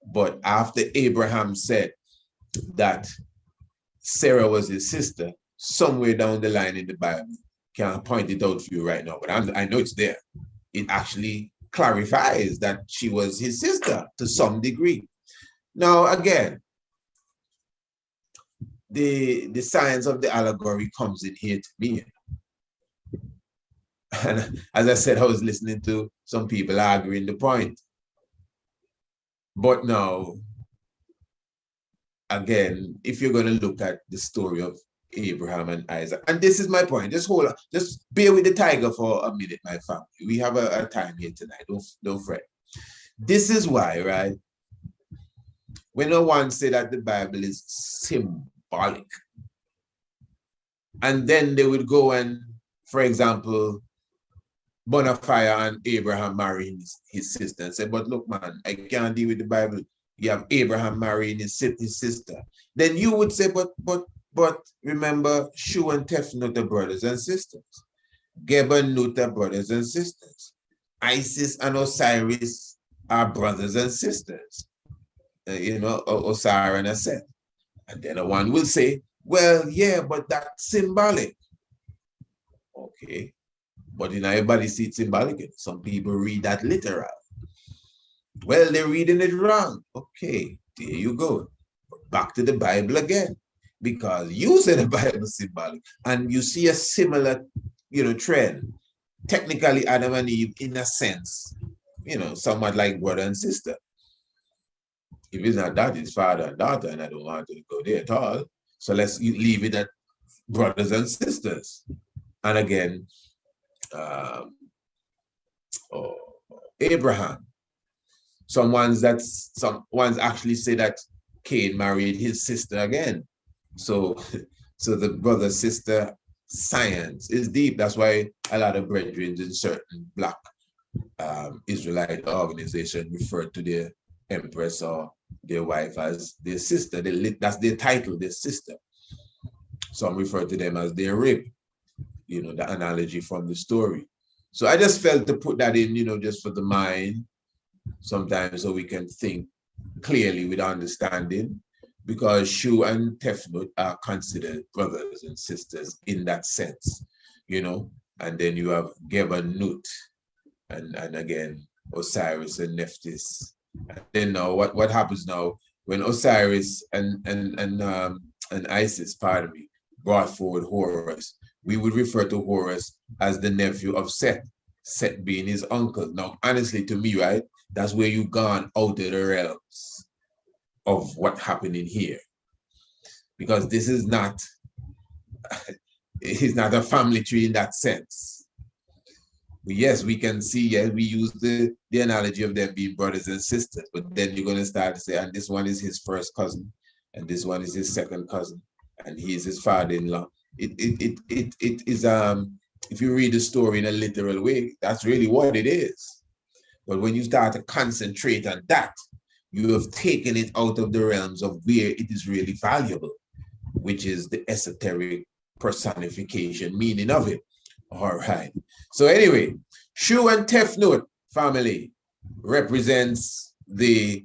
But after Abraham said that Sarah was his sister, somewhere down the line in the Bible, can't point it out for you right now, but I know it's there. It actually clarifies that she was his sister to some degree. Now, again, the science of the allegory comes in here to me. And as I said, I was listening to some people arguing the point. But now, again, if you're going to look at the story of Abraham and Isaac, and this is my point, just hold on, just bear with the tiger for a minute, my family. We have a time here tonight, don't fret. This is why, right? When no one say that the Bible is symbolic, and then they would go and, for example, Bonafire and Abraham marrying his sister and say, but look, man, I can't deal with the Bible. You have Abraham marrying his sister. Then you would say, but remember, Shu and Tefnut are brothers and sisters. Geb and Nut are brothers and sisters. Isis and Osiris are brothers and sisters. You know, Osiris and Aset. And then one will say, well, yeah, but that's symbolic. Okay. But in everybody see it symbolic. Some people read that literal. Well, they're reading it wrong. Okay, there you go. Back to the Bible again. Because you say the Bible is symbolic. And you see a similar, trend. Technically, Adam and Eve, in a sense, somewhat like brother and sister. If it's not that, it's father and daughter, and I don't want to go there at all. So let's leave it at brothers and sisters. And again, Abraham. Some ones actually say that Cain married his sister again. So the brother-sister science is deep. That's why a lot of brethren in certain Black Israelite organization refer to their empress or their wife as their sister. That's their title, their sister. Some refer to them as their rib. The analogy from the story. So I just felt to put that in, just for the mind, sometimes so we can think clearly with understanding, because Shu and Tefnut are considered brothers and sisters in that sense, and then you have Geb and Nut, and again, Osiris and Nephthys. And then now, what happens now, when Osiris and Isis, brought forward Horus, we would refer to Horus as the nephew of Seth, Seth being his uncle. Now, honestly, to me, right, that's where you've gone out of the realms of what happened in here. Because this is not, it's not a family tree in that sense. But yes, we can see, yes, we use the analogy of them being brothers and sisters, but then you're going to start to say, and this one is his first cousin, and this one is his second cousin, and he is his father-in-law. It is, if you read the story in a literal way, that's really what it is. But when you start to concentrate on that, you have taken it out of the realms of where it is really valuable, which is the esoteric personification meaning of it. All right. So anyway, Shu and Tefnut family represents the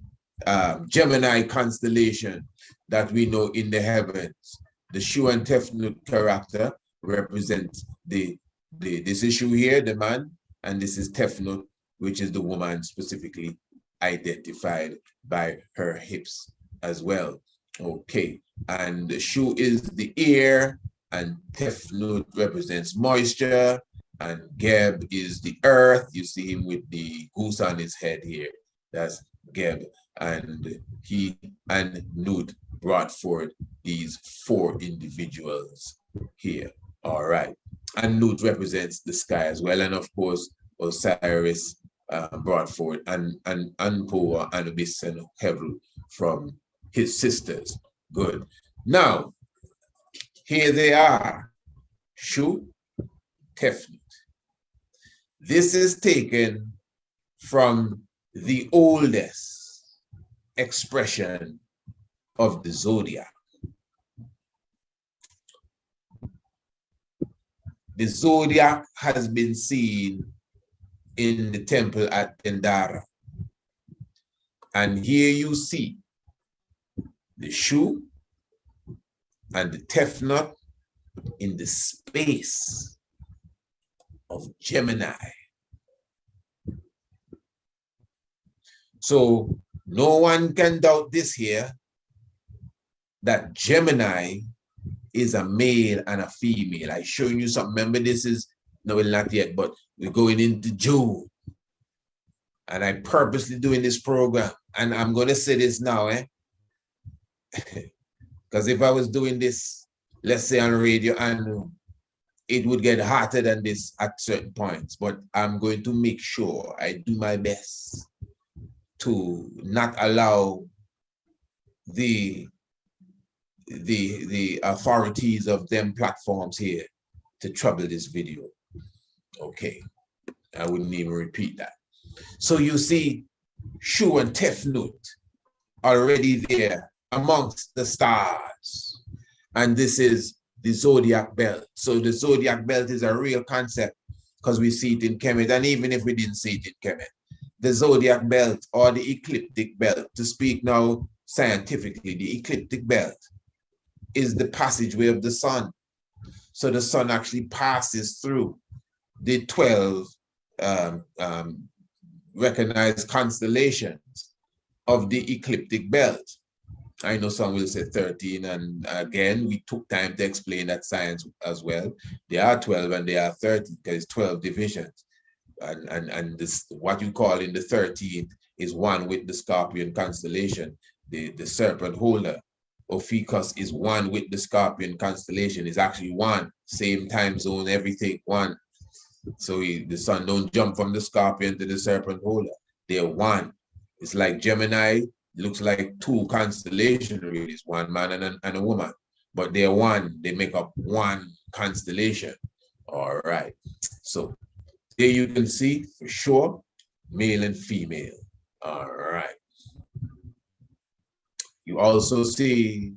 Gemini constellation that we know in the heavens. The Shu and Tefnut character represents this issue here, the man, and this is Tefnut, which is the woman specifically identified by her hips as well. Okay, and the Shu is the ear, and Tefnut represents moisture, and Geb is the earth. You see him with the goose on his head here. That's Geb, and he and Nut brought forth these four individuals here. All right, and Nut represents the sky as well, and of course Osiris brought forth Anpu or Anubis and Hevel from his sisters. Good. Now, here they are, Shu, Tefnut. This is taken from the oldest expression of the zodiac. The zodiac has been seen in the temple at Endara. And here you see the Shu and the Tefnut in the space of Gemini. So no one can doubt this here, that Gemini is a male and a female. I'm showing you something. Remember, this is, no, well, not yet, but we're going into June. And I'm purposely doing this program. And I'm going to say this now, because if I was doing this, let's say on radio, and it would get hotter than this at certain points. But I'm going to make sure I do my best to not allow the authorities of them platforms here to trouble this video. Okay, I wouldn't even repeat that. So you see Shu and Tefnut already there amongst the stars. And this is the zodiac belt. So the zodiac belt is a real concept because we see it in Kemet, and even if we didn't see it in Kemet, the zodiac belt or the ecliptic belt, to speak now scientifically, the ecliptic belt is the passageway of the sun. So the sun actually passes through the 12 recognized constellations of the ecliptic belt. I know some will say 13, and again, we took time to explain that science as well. There are 12 and there are 13, because 12 divisions. And this, what you call in the 13th is one with the Scorpion constellation, the serpent holder. Ophiuchus is one with the Scorpion constellation, is actually one, same time zone, everything, one. So the sun don't jump from the Scorpion to the serpent holder. They're one. It's like Gemini, looks like two constellations, really. It's one man and a woman, but they're one. They make up one constellation. All right. So there you can see for sure, male and female. All right. You also see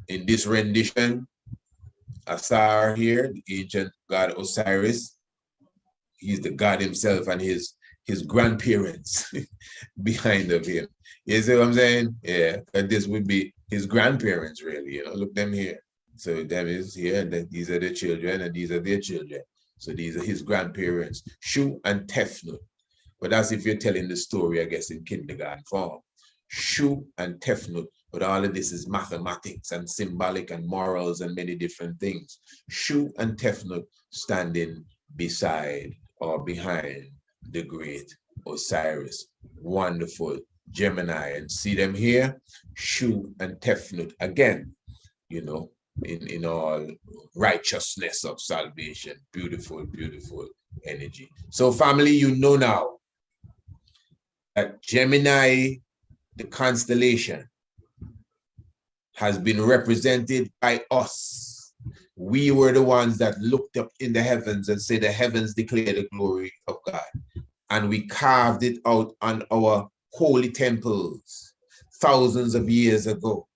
in this rendition, Asar here, the ancient god Osiris. He's the god himself, and his grandparents behind of him. You see what I'm saying? Yeah, and this would be his grandparents, really. You know, look them here. So them is here, and these are the children, and these are their children. So these are his grandparents, Shu and Tefnut. But that's if you're telling the story, I guess, in kindergarten form. Shu and Tefnut, but all of this is mathematics and symbolic and morals and many different things. Shu and Tefnut standing beside or behind the great Osiris. Wonderful Gemini. And see them here, Shu and Tefnut. Again, you know, in all righteousness of salvation. Beautiful, beautiful energy. So family, you know now that Gemini, the constellation, has been represented by us. We were the ones that looked up in the heavens and said the heavens declare the glory of God. And we carved it out on our holy temples thousands of years ago.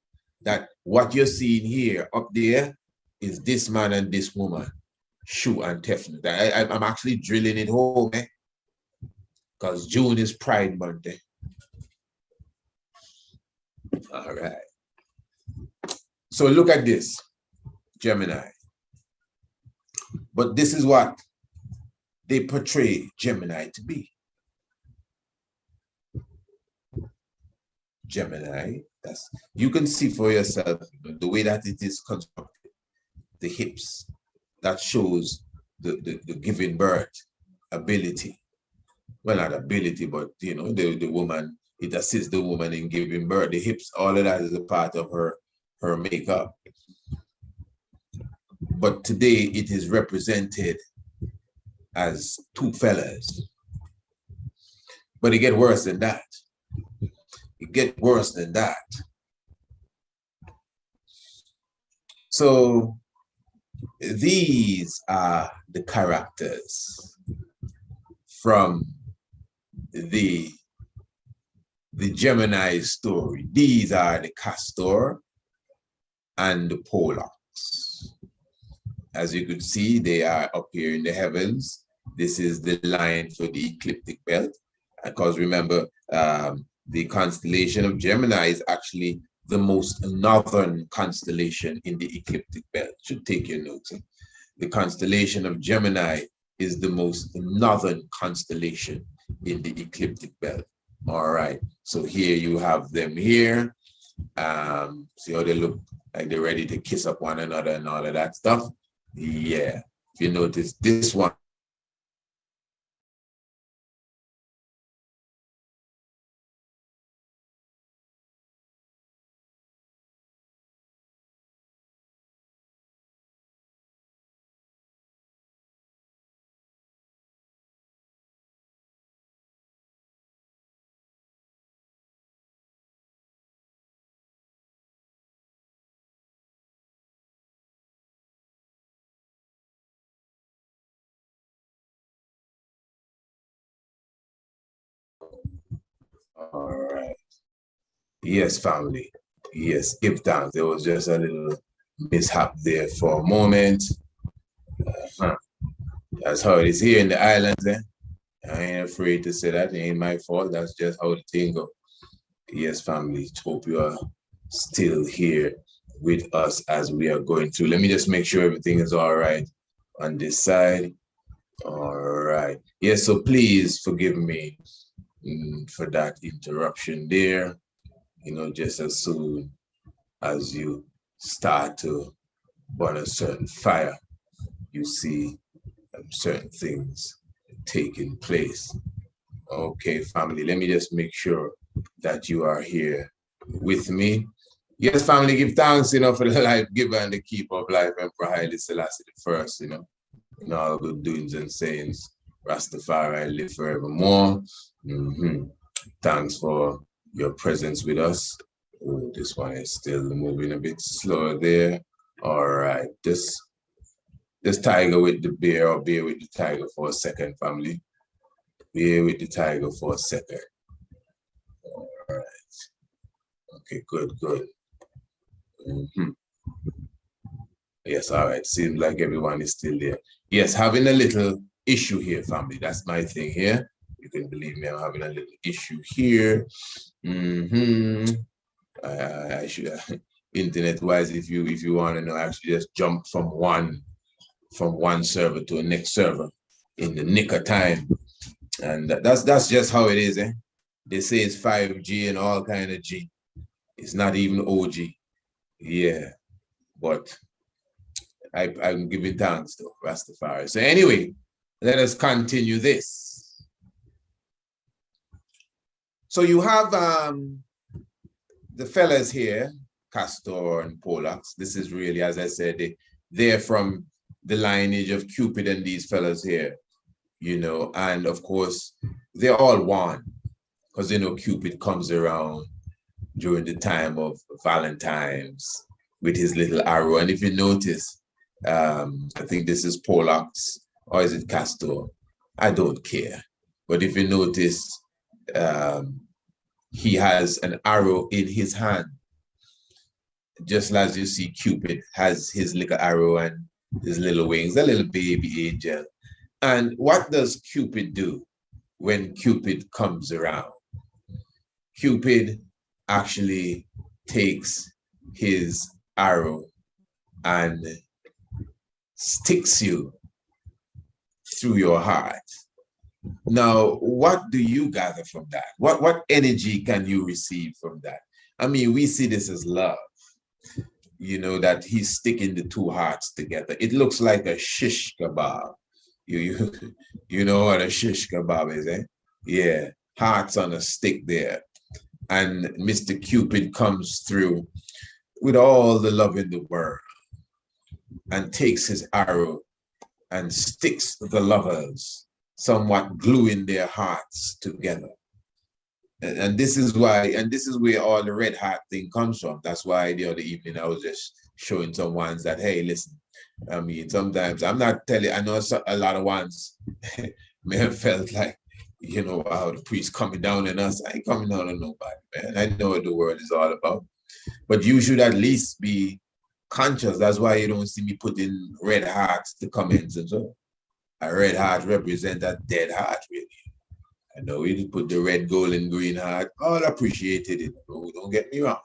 That what you're seeing here up there is this man and this woman, Shu and Tefnut. I'm actually drilling it home, because June is Pride Month. All right. So look at this, Gemini. But this is what they portray Gemini to be. Gemini, you can see for yourself the way that it is constructed, the hips, that shows the giving birth ability. Well, not ability, but the woman, it assists the woman in giving birth. The hips, all of that is a part of her makeup. But today it is represented as two fellas. But it gets worse than that. It gets worse than that. So these are the characters from the Gemini story. These are the Castor and the Pollux. As you could see, they are up here in the heavens. This is the line for the ecliptic belt. Because remember, the constellation of Gemini is actually the most northern constellation in the ecliptic belt. Should take your notes. The constellation of Gemini is the most northern constellation in the ecliptic belt. All right. So here you have them here. See how they look like they're ready to kiss up one another and all of that stuff. Yeah. If you notice this one, all right. Yes, family. Yes, give thanks. There was just a little mishap there for a moment. That's how it is here in the islands. I ain't afraid to say that. It ain't my fault. That's just how the thing goes. Yes, family. Hope you are still here with us as we are going through. Let me just make sure everything is all right on this side. All right. Yes, so please forgive me for that interruption there. Just as soon as you start to burn a certain fire, you see certain things taking place. Okay, family, let me just make sure that you are here with me. Yes, family, give thanks, for the life giver and the keeper of life, Emperor Haile Selassie I, in all good doings and sayings. Rastafari live forevermore. Thanks for your presence with us. Oh, this one is still moving a bit slower there. All right, this tiger with the bear, or bear with the tiger for a second, family. Bear with the tiger for a second. All right. Okay, good. Yes, all right. Seems like everyone is still there. Yes, having a little issue here, family. That's my thing here. You can believe me, I'm having a little issue here. I should, internet-wise, if you want to know, actually just jump from one server to the next server in the nick of time, and that's just how it is. They say it's 5G and all kind of G. It's not even OG. Yeah, but I'm giving thanks to Rastafari. So anyway, let us continue this. So you have the fellas here, Castor and Pollux. This is really, as I said, they're from the lineage of Cupid and these fellas here, and of course, they're all one, because, Cupid comes around during the time of Valentine's with his little arrow. And if you notice, I think this is Pollux, or is it Castor? I don't care. But if you notice, he has an arrow in his hand, just as you see Cupid has his little arrow and his little wings, a little baby angel. And what does Cupid do when Cupid comes around? Cupid actually takes his arrow and sticks you through your heart. Now, what do you gather from that? What energy can you receive from that? I mean, we see this as love, you know, that he's sticking the two hearts together. It looks like a shish kebab. You, you know what a shish kebab is, eh? Yeah, hearts on a stick there. And Mr. Cupid comes through with all the love in the world and takes his arrow and sticks the lovers, somewhat gluing their hearts together. And this is why, and this is where all the red heart thing comes from. That's why the other evening I was just showing some ones that, hey, listen, I mean, sometimes I'm not telling, I know a lot of ones may have felt like, you know, how the priest coming down on us. I ain't coming down on nobody, man. I know what the world is all about. But you should at least be conscious. That's why you don't see me putting red hearts to comments and so. A red heart represents a dead heart, really. I know we put the red, gold, and green heart. All appreciated it. Don't get me wrong.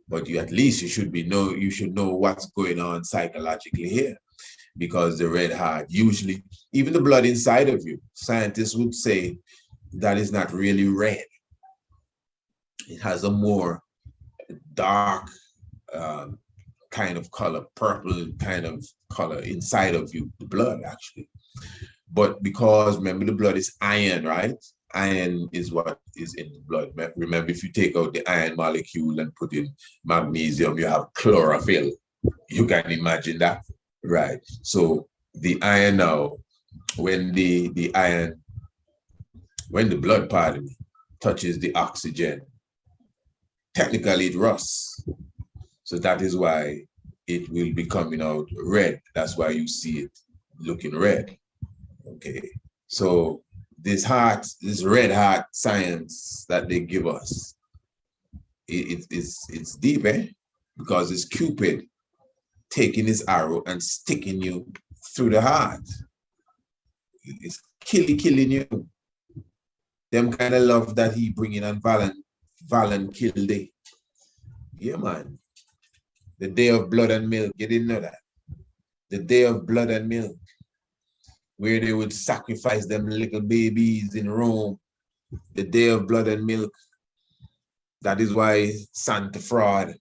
But you at least you should know what's going on psychologically here. Because the red heart, usually, even the blood inside of you, scientists would say that is not really red. It has a more dark kind of color, purple kind of color inside of you, the blood actually. But because remember the blood is iron, right? Iron is what is in the blood. Remember, if you take out the iron molecule and put in magnesium, you have chlorophyll. You can imagine that, right? So the iron now, when the blood, pardon me, touches the oxygen, technically it rusts. So that is why it will be coming out red. That's why you see it looking red. Okay. So this red heart science that they give us, it's deep, eh? Because it's Cupid taking his arrow and sticking you through the heart. It's killing you. Them kind of love that he bringing on Valen kill day. Yeah, man. The day of blood and milk. You didn't know that? The day of blood and milk, where they would sacrifice them little babies in Rome. The day of blood and milk. That is why Santa Fraud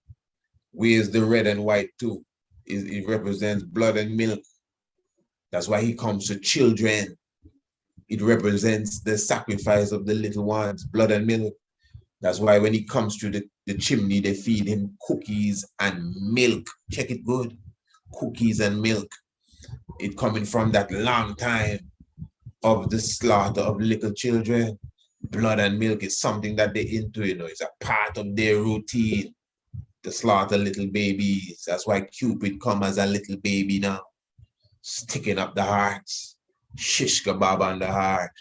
wears the red and white too. It represents blood and milk. That's why he comes to children. It represents the sacrifice of the little ones, blood and milk. That's why when he comes through the chimney, they feed him cookies and milk. Check it good. Cookies and milk. It coming from that long time of the slaughter of little children. Blood and milk is something that they into, you know, it's a part of their routine to slaughter little babies. That's why Cupid come as a little baby now, sticking up the hearts, shish kebab on the heart,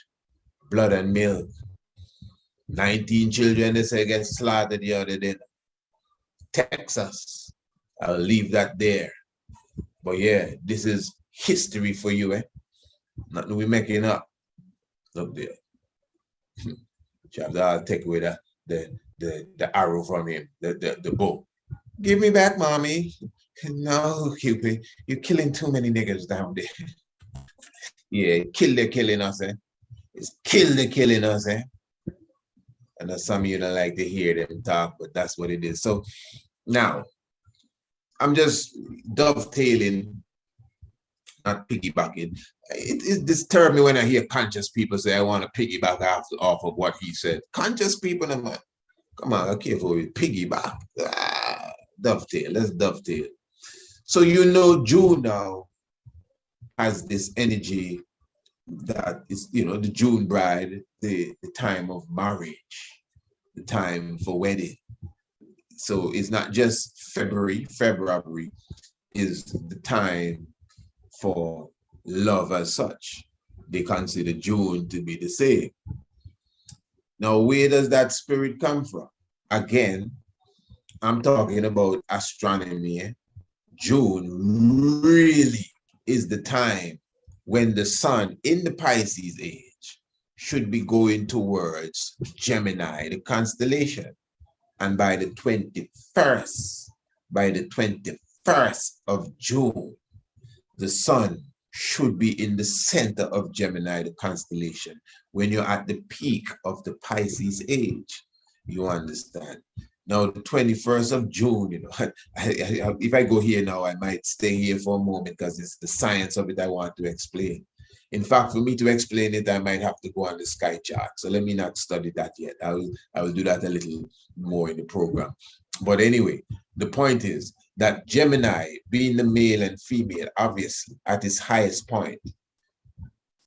blood and milk. 19 children, they say, get slaughtered the other day. Texas. I'll leave that there. But yeah, this is history for you, eh? Nothing we making up. Look there. I'll take away the arrow from him, the bow. Give me back, mommy. No, Cupid, you're killing too many niggas down there. Yeah, killing us, eh? It's killing us, eh? And some of you don't like to hear them talk, but that's what it is. So now, I'm just dovetailing, not piggybacking. It disturbs me when I hear conscious people say, I want to piggyback off of what he said. Conscious people, I'm like, come on, I'm careful with piggyback. Dovetail, let's dovetail. So you know June now has this energy that is, you know, the June bride, the time of marriage, the time for wedding. So it's not just February is the time for love as such. They consider June to be the same. Now, where does that spirit come from? Again, I'm talking about astronomy. June really is the time when the sun in the Pisces age should be going towards Gemini, the constellation. And by the 21st of June, the sun should be in the center of Gemini, the constellation, when you're at the peak of the Pisces age. You understand? Now, the 21st of June, you know, if I go here now, I might stay here for a moment because it's the science of it I want to explain. In fact, for me to explain it, I might have to go on the sky chart. So let me not study that yet. I will do that a little more in the program. But anyway, the point is that Gemini, being the male and female, obviously at its highest point,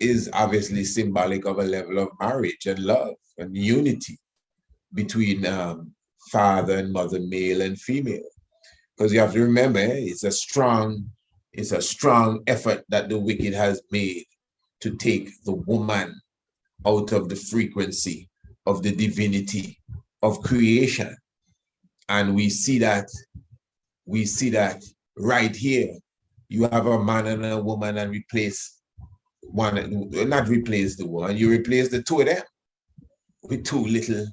is obviously symbolic of a level of marriage and love and unity between father and mother, male and female. Because you have to remember, it's a strong effort that the wicked has made to take the woman out of the frequency of the divinity of creation. And we see that right here. You have a man and a woman and replace one, not replace the woman, you replace the two of them with two little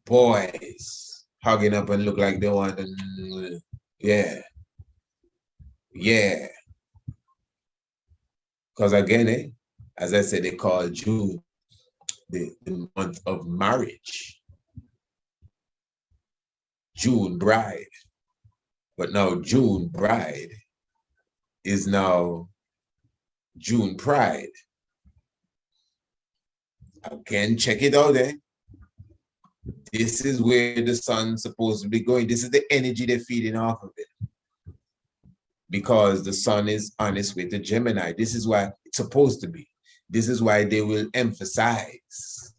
boys hugging up and look like they want to, yeah. Because again, as I said, they call June the month of marriage. June bride. But now June bride is now June pride. Again, check it out there. This is where the sun's supposed to be going. This is the energy they're feeding off of it. Because the sun is on its way to Gemini. This is why it's supposed to be. This is why they will emphasize.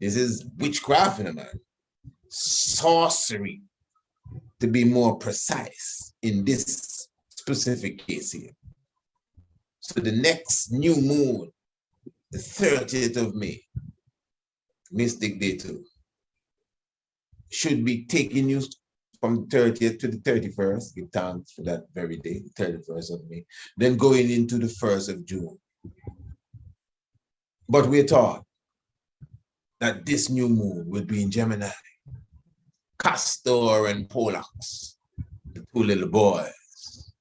This is witchcraft, man. Sorcery, to be more precise in this specific case here. So the next new moon, the 30th of May, Mystic Day 2, should be taking you from 30th to the 31st, give thanks for that very day, the 31st of May, then going into the 1st of June. But we're taught that this new moon will be in Gemini. Castor and Pollux, the two little boys.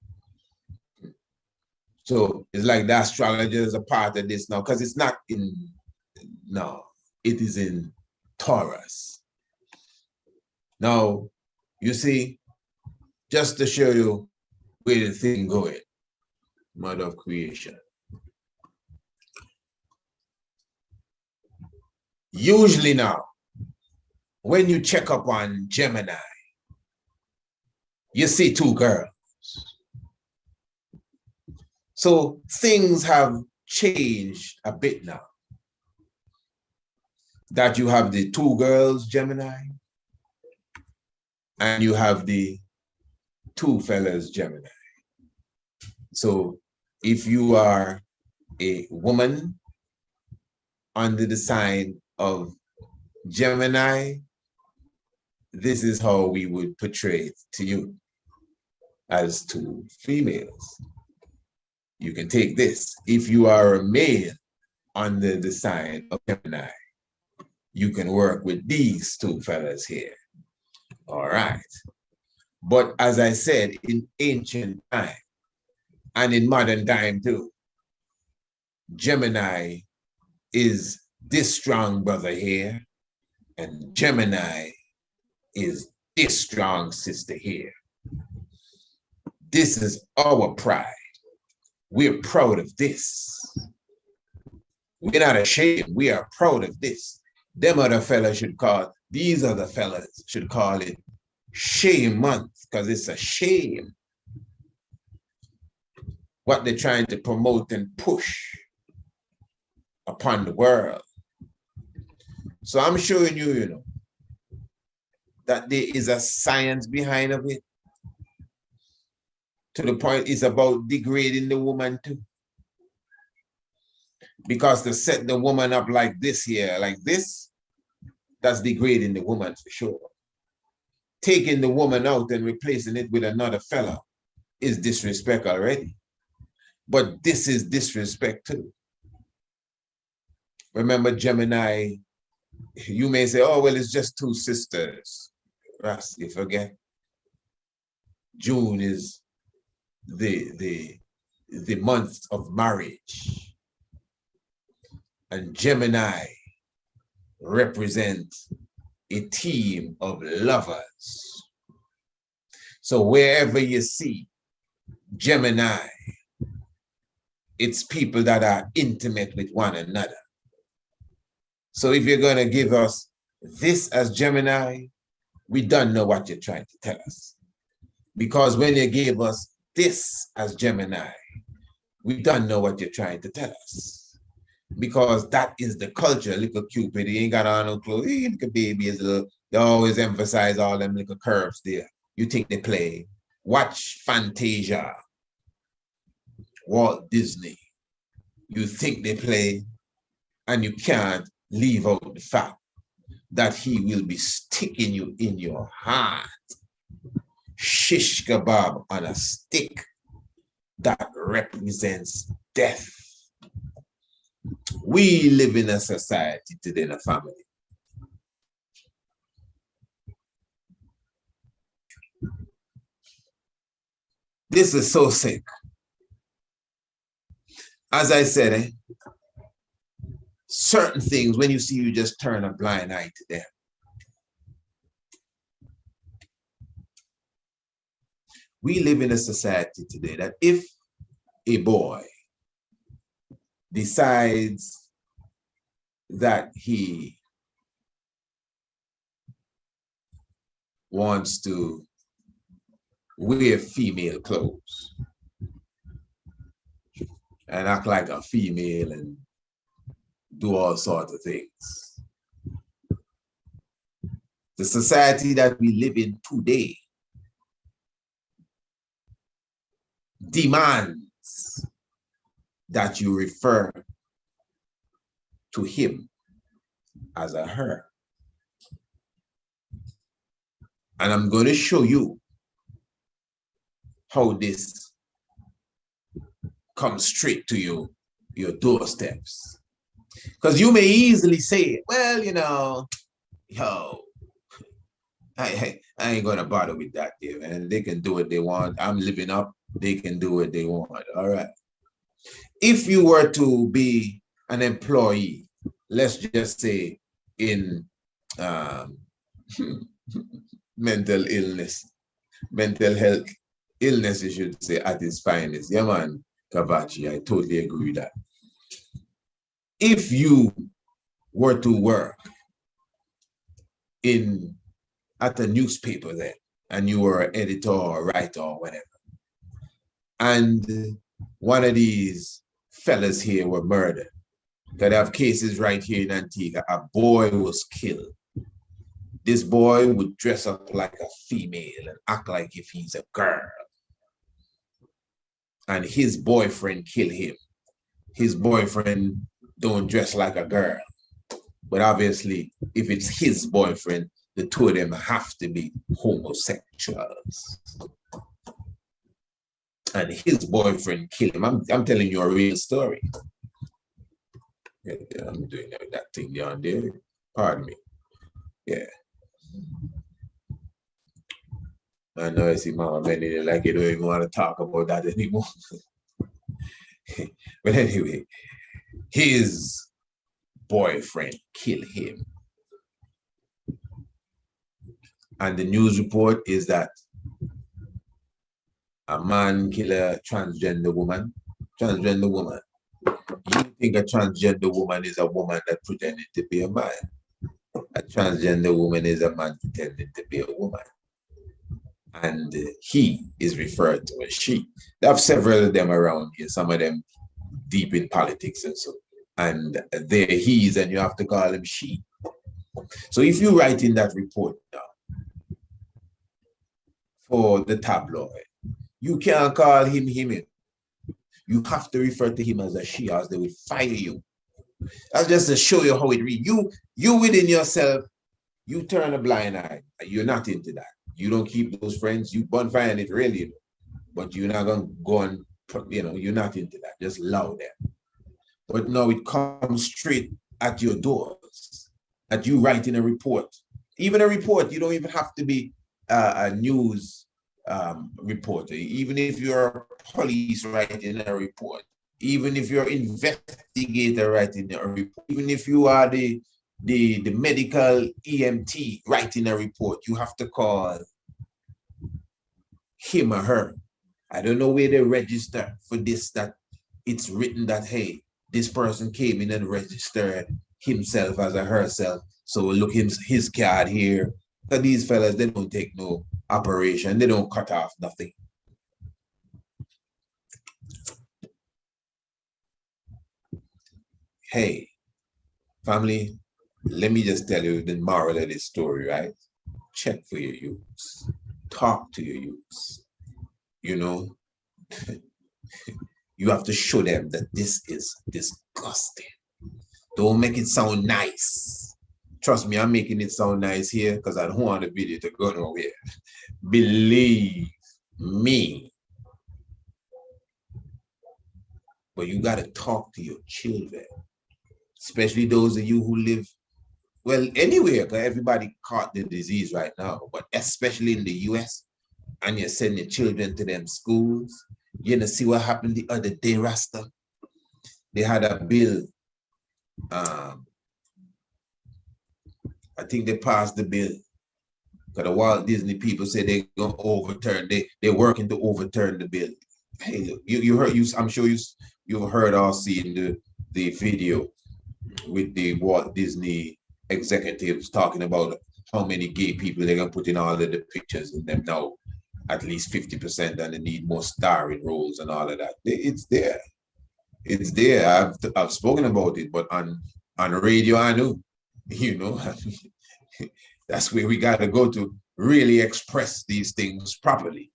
So it's like the astrologer is a part of this now, because it's not in, no, it is in Taurus. Now, you see, just to show you where the thing going, mother of creation. Usually now, when you check up on Gemini, you see two girls. So things have changed a bit now. That you have the two girls, Gemini, and you have the two fellas, Gemini. So if you are a woman under the sign of Gemini, this is how we would portray it to you as two females. You can take this. If you are a male under the sign of Gemini, you can work with these two fellas here. All right. But as I said, in ancient time and in modern time too, Gemini is this strong brother here, and Gemini is this strong sister here. This is our pride. We're proud of this. We're not ashamed. We are proud of this. Them other fellas should call, these other fellas should call it shame month, because it's a shame what they're trying to promote and push upon the world. So I'm showing you, you know, that there is a science behind of it. To the point it's about degrading the woman too. Because to set the woman up like this here, like this, that's degrading the woman for sure. Taking the woman out and replacing it with another fella is disrespect already. But this is disrespect too. Remember Gemini, you may say, oh, well, it's just two sisters. Russ, you forget. June is the the month of marriage. And Gemini represent a team of lovers. So wherever you see Gemini, it's people that are intimate with one another. So if you're going to give us this as Gemini, we don't know what you're trying to tell us. Because when you gave us this as Gemini, we don't know what you're trying to tell us. Because that is the culture. Little Cupid, he ain't got on no clothes. He little baby is little. They always emphasize all them little curves there. You think they play. Watch Fantasia, Walt Disney. You think they play, and you can't leave out the fact that he will be sticking you in your heart. Shish kebab on a stick that represents death. We live in a society today, in a family. This is so sick. As I said, certain things, when you see, you just turn a blind eye to them. We live in a society today that if a boy decides that he wants to wear female clothes and act like a female and do all sorts of things, the society that we live in today demands that you refer to him as a her. And I'm going to show you how this comes straight to you, your doorsteps. Because you may easily say, well, you know, yo, I ain't going to bother with that there, man. They can do what they want. I'm living up. They can do what they want. All right. If you were to be an employee, let's just say in mental illness, mental health illness, you should say, at its finest. Yeah, man, Kavachi, I totally agree with that. If you were to work at a newspaper then, and you were an editor or writer or whatever, and one of these fellas here were murdered. Could have cases right here in Antigua. A boy was killed. This boy would dress up like a female and act like if he's a girl. And his boyfriend killed him. His boyfriend don't dress like a girl. But obviously, if it's his boyfriend, the two of them have to be homosexuals. And his boyfriend killed him. I'm telling you a real story. Yeah, I'm doing that thing down there. Pardon me. Yeah. I know I see Mama Benny like you don't even want to talk about that anymore. But anyway, his boyfriend killed him. And the news report is that a man killed a transgender woman. Transgender woman. You think a transgender woman is a woman that pretended to be a man. A transgender woman is a man pretending to be a woman. And he is referred to as she. They have several of them around here, some of them deep in politics and so. And they're he's and you have to call him she. So if you write in that report now for the tabloid, you can't call him him. You have to refer to him as a she, or else they will fire you. That's just to show you how it reads. You within yourself, you turn a blind eye. You're not into that. You don't keep those friends. You bonfire it really, but you're not gonna go and you're not into that. Just allow them. But no, it comes straight at your doors. At you writing a report. Even a report, you don't even have to be a news reporter. Even if you're a police writing a report, even if you're investigator writing a report, even if you are the medical EMT writing a report, you have to call him or her. I don't know where they register for this, that it's written that, hey, this person came in and registered himself as a herself. So look, his card here. So these fellas, they don't take no operation. They don't cut off nothing. Hey, family, let me just tell you the moral of this story, right? Check for your youths. Talk to your youths. You know, you have to show them that this is disgusting. Don't make it sound nice. Trust me, I'm making it sound nice here because I don't want the video to go nowhere. Believe me. But you got to talk to your children, especially those of you who live, well, anywhere, because everybody caught the disease right now, but especially in the US, and you send your children to them schools. You know, see what happened the other day, Rasta? They had a bill. I think they passed the bill. Because the Walt Disney people say they're going to overturn, they're working to overturn the bill. Hey, look, you heard, I'm sure you've heard or seen the video with the Walt Disney executives talking about how many gay people they're going to put in all of the pictures in them now, at least 50%, and they need more starring roles and all of that. It's there. It's there. I've spoken about it, but on radio, I know, you know, that's where we got to go to really express these things properly.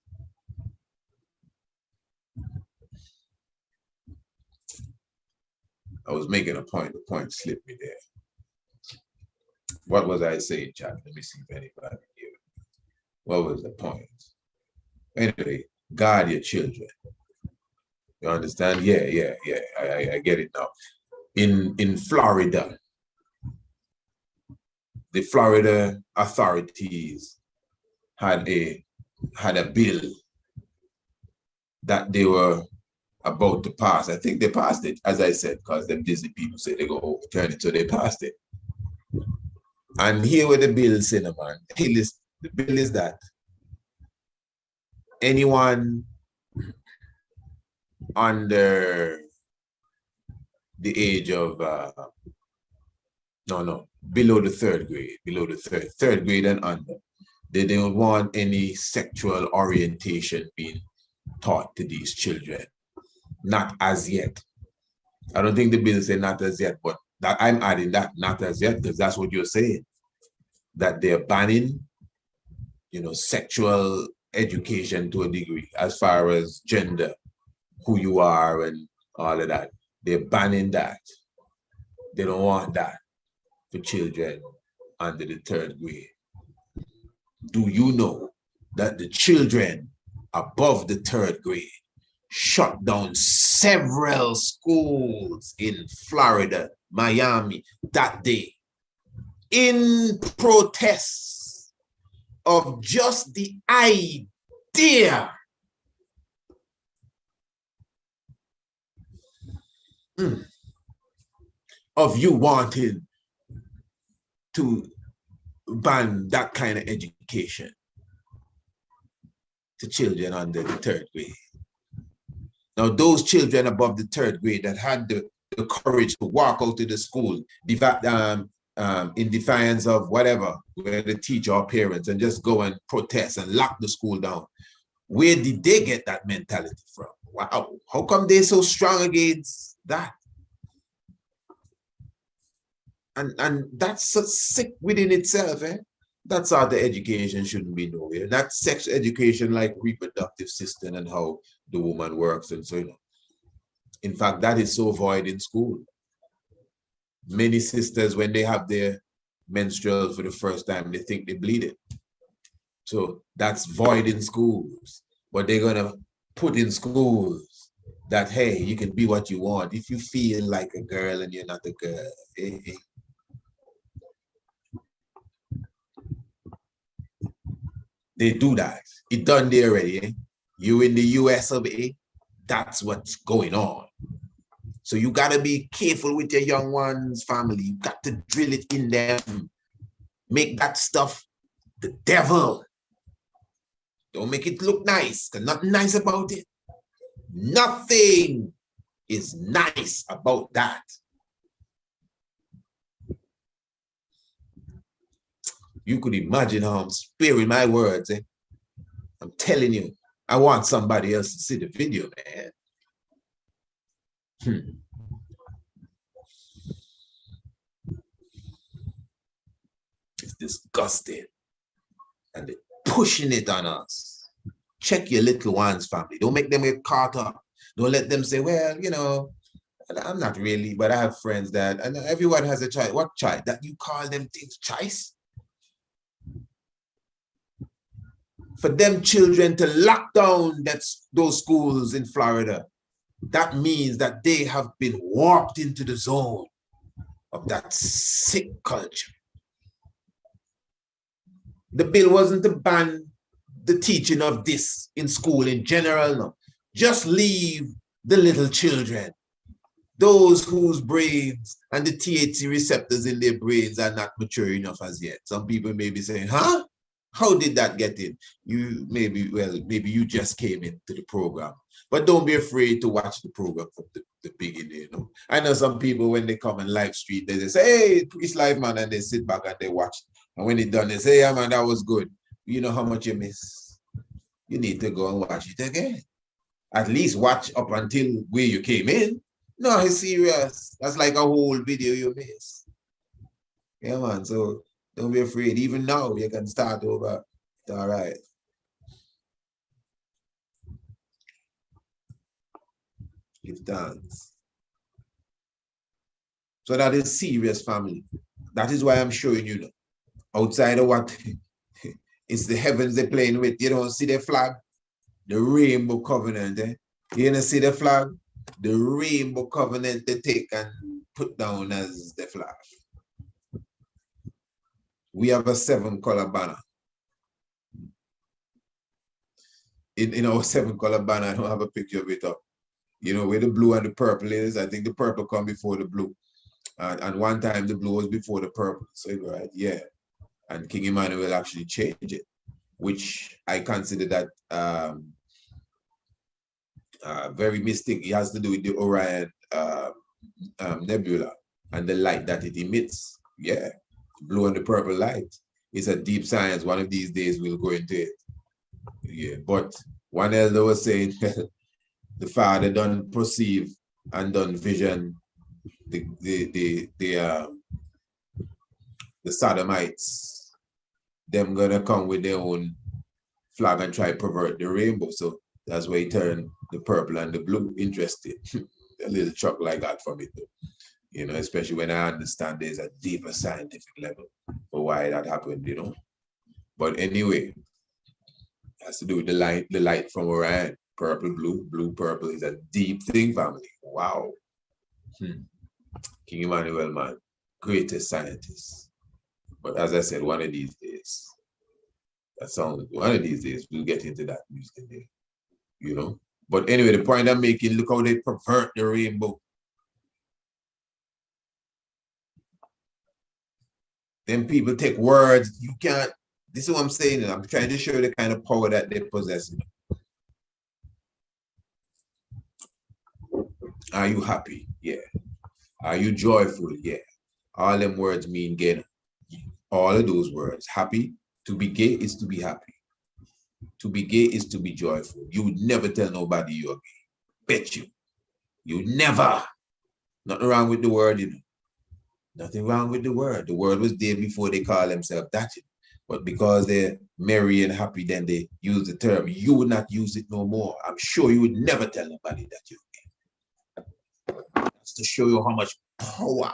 I was making a point. The point slipped me there. What was I saying, Chad? Let me see if anybody knew. What was the point? Anyway, guard your children. You understand? Yeah. I get it now. In Florida, the Florida authorities had a bill that they were about to pass. I think they passed it, as I said, because them Disney people say they're going to overturn it, so they passed it. And here where the bill is, man. Hey, listen, the bill is that anyone under the age of below the third grade and under, they don't want any sexual orientation being taught to these children. Not as yet. I don't think the bill says not as yet, but that I'm adding that not as yet, because that's what you're saying. That they're banning, you know, sexual education to a degree, as far as gender, who you are, and all of that. They're banning that. They don't want that for children under the third grade. Do you know that the children above the third grade shut down several schools in Florida, Miami that day in protest of just the idea of you wanting to ban that kind of education to children under the third grade. Now, those children above the third grade that had the courage to walk out of the school in defiance of whatever, whether the teacher or parents, and just go and protest and lock the school down, where did they get that mentality from? Wow, how come they're so strong against that? And that's so sick within itself, eh? That's how the education shouldn't be nowhere. Not sex education like reproductive system and how the woman works and so on. In fact, that is so void in school. Many sisters, when they have their menstrual for the first time, they think they're bleeding. So that's void in schools. But they're gonna put in schools that, hey, you can be what you want. If you feel like a girl and you're not a girl, They do that. It done there already. Eh? You in the US of A, That's what's going on. So you got to be careful with your young ones, family. You got to drill it in them. Make that stuff the devil. Don't make it look nice. There's nothing nice about it. Nothing is nice about that. You could imagine how I'm sparing my words. Eh? I'm telling you, I want somebody else to see the video, man. It's disgusting. And they're pushing it on us. Check your little ones, family. Don't make them get caught up. Don't let them say, well, you know, I'm not really, but I have friends that, and everyone has a child. What child? That you call them things choice? For them children to lock down those schools in Florida, that means that they have been warped into the zone of that sick culture. The bill wasn't to ban the teaching of this in school in general, no. Just leave the little children, those whose brains and the THC receptors in their brains are not mature enough as yet. Some people may be saying, huh? How did that get in? Maybe you just came into the program. But don't be afraid to watch the program from the beginning. You know? I know some people, when they come and live stream, they just say, hey, Priest Live, man, and they sit back and they watch. And when it's done, they say, yeah, man, that was good. You know how much you miss. You need to go and watch it again. At least watch up until where you came in. No, it's serious. That's like a whole video you miss. Yeah, man, so don't be afraid. Even now, you can start over. It's all right. Give thanks. So that is serious, family. That is why I'm showing you now. Outside of what it's the heavens they're playing with. You don't see the flag? The rainbow covenant. Eh? You don't see the flag? The rainbow covenant they take and put down as the flag. We have a 7-color banner. In our 7-color banner, I don't have a picture of it up. You know, where the blue and the purple is. I think the purple come before the blue. And one time the blue was before the purple. So, right, yeah. And King Emmanuel actually changed it, which I consider that very mystic. It has to do with the Orion nebula and the light that it emits. Yeah, blue and the purple light. It's a deep science. One of these days we'll go into it. Yeah, but one elder was saying the Father done perceive and done vision the sodomites, them gonna come with their own flag and try to pervert the rainbow. So that's why he turned the purple and the blue. Interesting. A little chuck like that from it, though. You know, especially when I understand there's a deeper scientific level for why that happened, you know. But anyway, it has to do with the light from Orion. Purple, blue, purple is a deep thing, family. Wow. King Emmanuel, man, greatest scientist. But as I said, one of these days, one of these days, we'll get into that music day, you know. But anyway, the point I'm making, look how they pervert the rainbow. Then people take words, you can't, this is what I'm saying, I'm trying to show you the kind of power that they possess. Are you happy? Yeah. Are you joyful? Yeah. All them words mean gain. All of those words. Happy, to be gay is to be happy. To be gay is to be joyful. You would never tell nobody you're gay. Bet you. You never. Nothing wrong with the word, you know. Nothing wrong with the word. The word was there before they call themselves that. But because they're merry and happy, then they use the term. You would not use it no more. I'm sure you would never tell nobody that you're gay. That's to show you how much power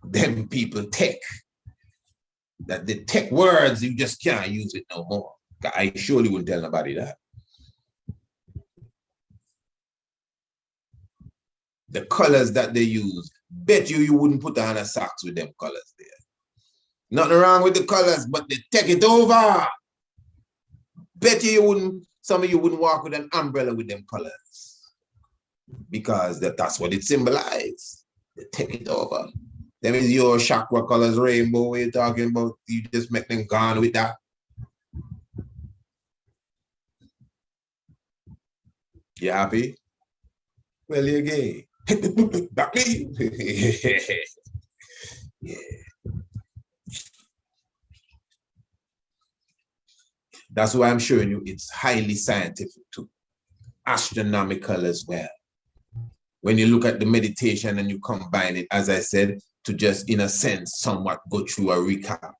them people take. That they take words, you just can't use it no more. I surely wouldn't tell nobody that. The colors that they use, bet you wouldn't put on a socks with them colors there. Nothing wrong with the colors, but they take it over. Bet you wouldn't Some of you wouldn't walk with an umbrella with them colors because that's what it symbolizes. They take it over. That means your chakra colors rainbow. What you're talking about? You just make them gone with that. You happy? Well, you're gay. Back me. Yeah. That's why I'm showing you it's highly scientific too. Astronomical as well. When you look at the meditation and you combine it, as I said, to just in a sense somewhat go through a recap.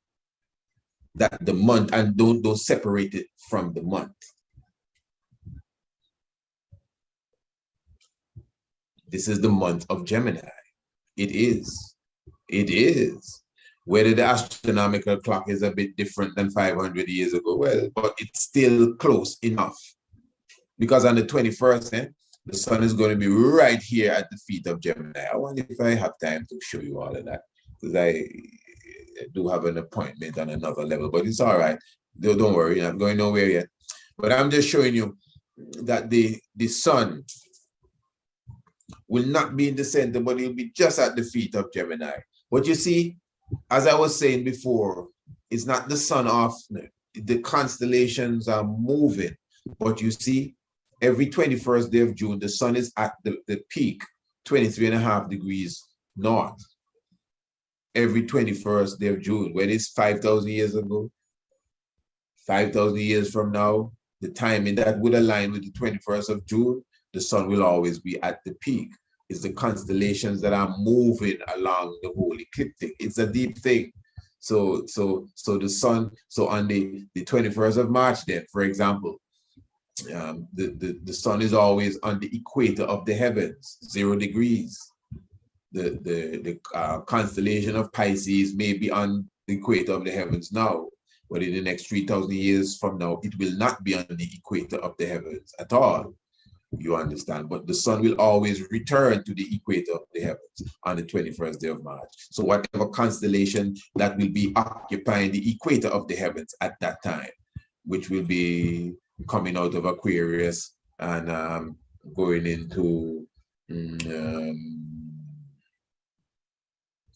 That the month, and don't separate it from the month. This is the month of Gemini. It is. It is. Whether the astronomical clock is a bit different than 500 years ago, well, but it's still close enough. Because on the 21st, the sun is going to be right here at the feet of Gemini. I wonder if I have time to show you all of that, because I do have an appointment on another level, but it's all right. Don't worry, I'm going nowhere yet. But I'm just showing you that the sun will not be in the center, but it'll be just at the feet of Gemini. But you see, as I was saying before, it's not the sun off. The constellations are moving. But you see, every 21st day of June, the sun is at the peak, 23.5 degrees north. Every 21st day of June, whether it's 5,000 years ago, 5,000 years from now, the timing that would align with the 21st of June, the sun will always be at the peak. It's the constellations that are moving along the whole ecliptic. It's a deep thing. So the sun, so on the 21st of March then, for example, the sun is always on the equator of the heavens, 0 degrees. The constellation of Pisces may be on the equator of the heavens now, but in the next 3,000 years from now, it will not be on the equator of the heavens at all. You understand? But the sun will always return to the equator of the heavens on the 21st day of March. So whatever constellation that will be occupying the equator of the heavens at that time, which will be coming out of Aquarius and going into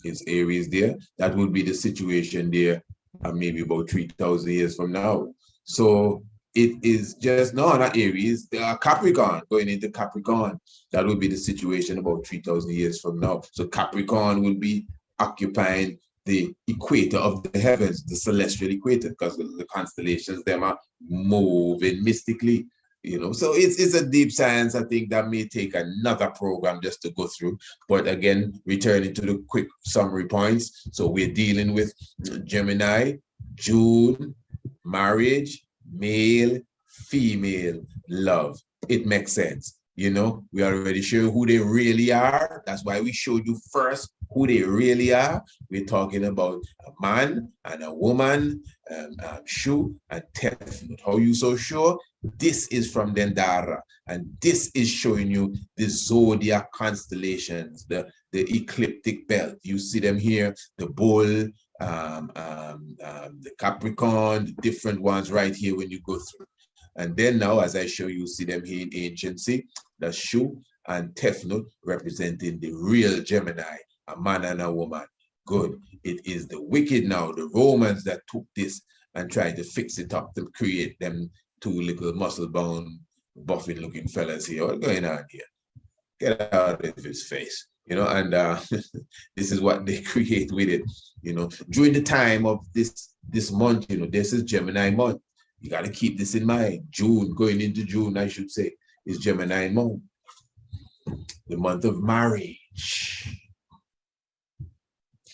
its Aries there, that will be the situation there maybe about 3,000 years from now. So it is just, no, not Aries, Capricorn, going into Capricorn. That will be the situation about 3,000 years from now. So Capricorn will be occupying the equator of the heavens, the celestial equator, because the constellations, them are moving mystically, you know. So it's a deep science. I think that may take another program just to go through. But again, returning to the quick summary points. So we're dealing with Gemini, June, marriage, male, female, love. It makes sense. You know, we already showed who they really are. That's why we showed you first who they really are. We're talking about a man and a woman, Shu and Tefnut. How you so sure? This is from Dendara, and this is showing you the zodiac constellations, the ecliptic belt. You see them here, the bull, the Capricorn, the different ones right here when you go through. And then now, as I show you, see them here in anciency, the Shu and Tefnut representing the real Gemini, a man and a woman. Good. It is the wicked now, the Romans that took this and tried to fix it up to create them two little muscle-bound, buffy-looking fellas here. What's going on here? Get out of his face. You know, and this is what they create with it. You know, during the time of this month, you know, this is Gemini month. You got to keep this in mind. June, going into June, I should say, is Gemini month. The month of marriage.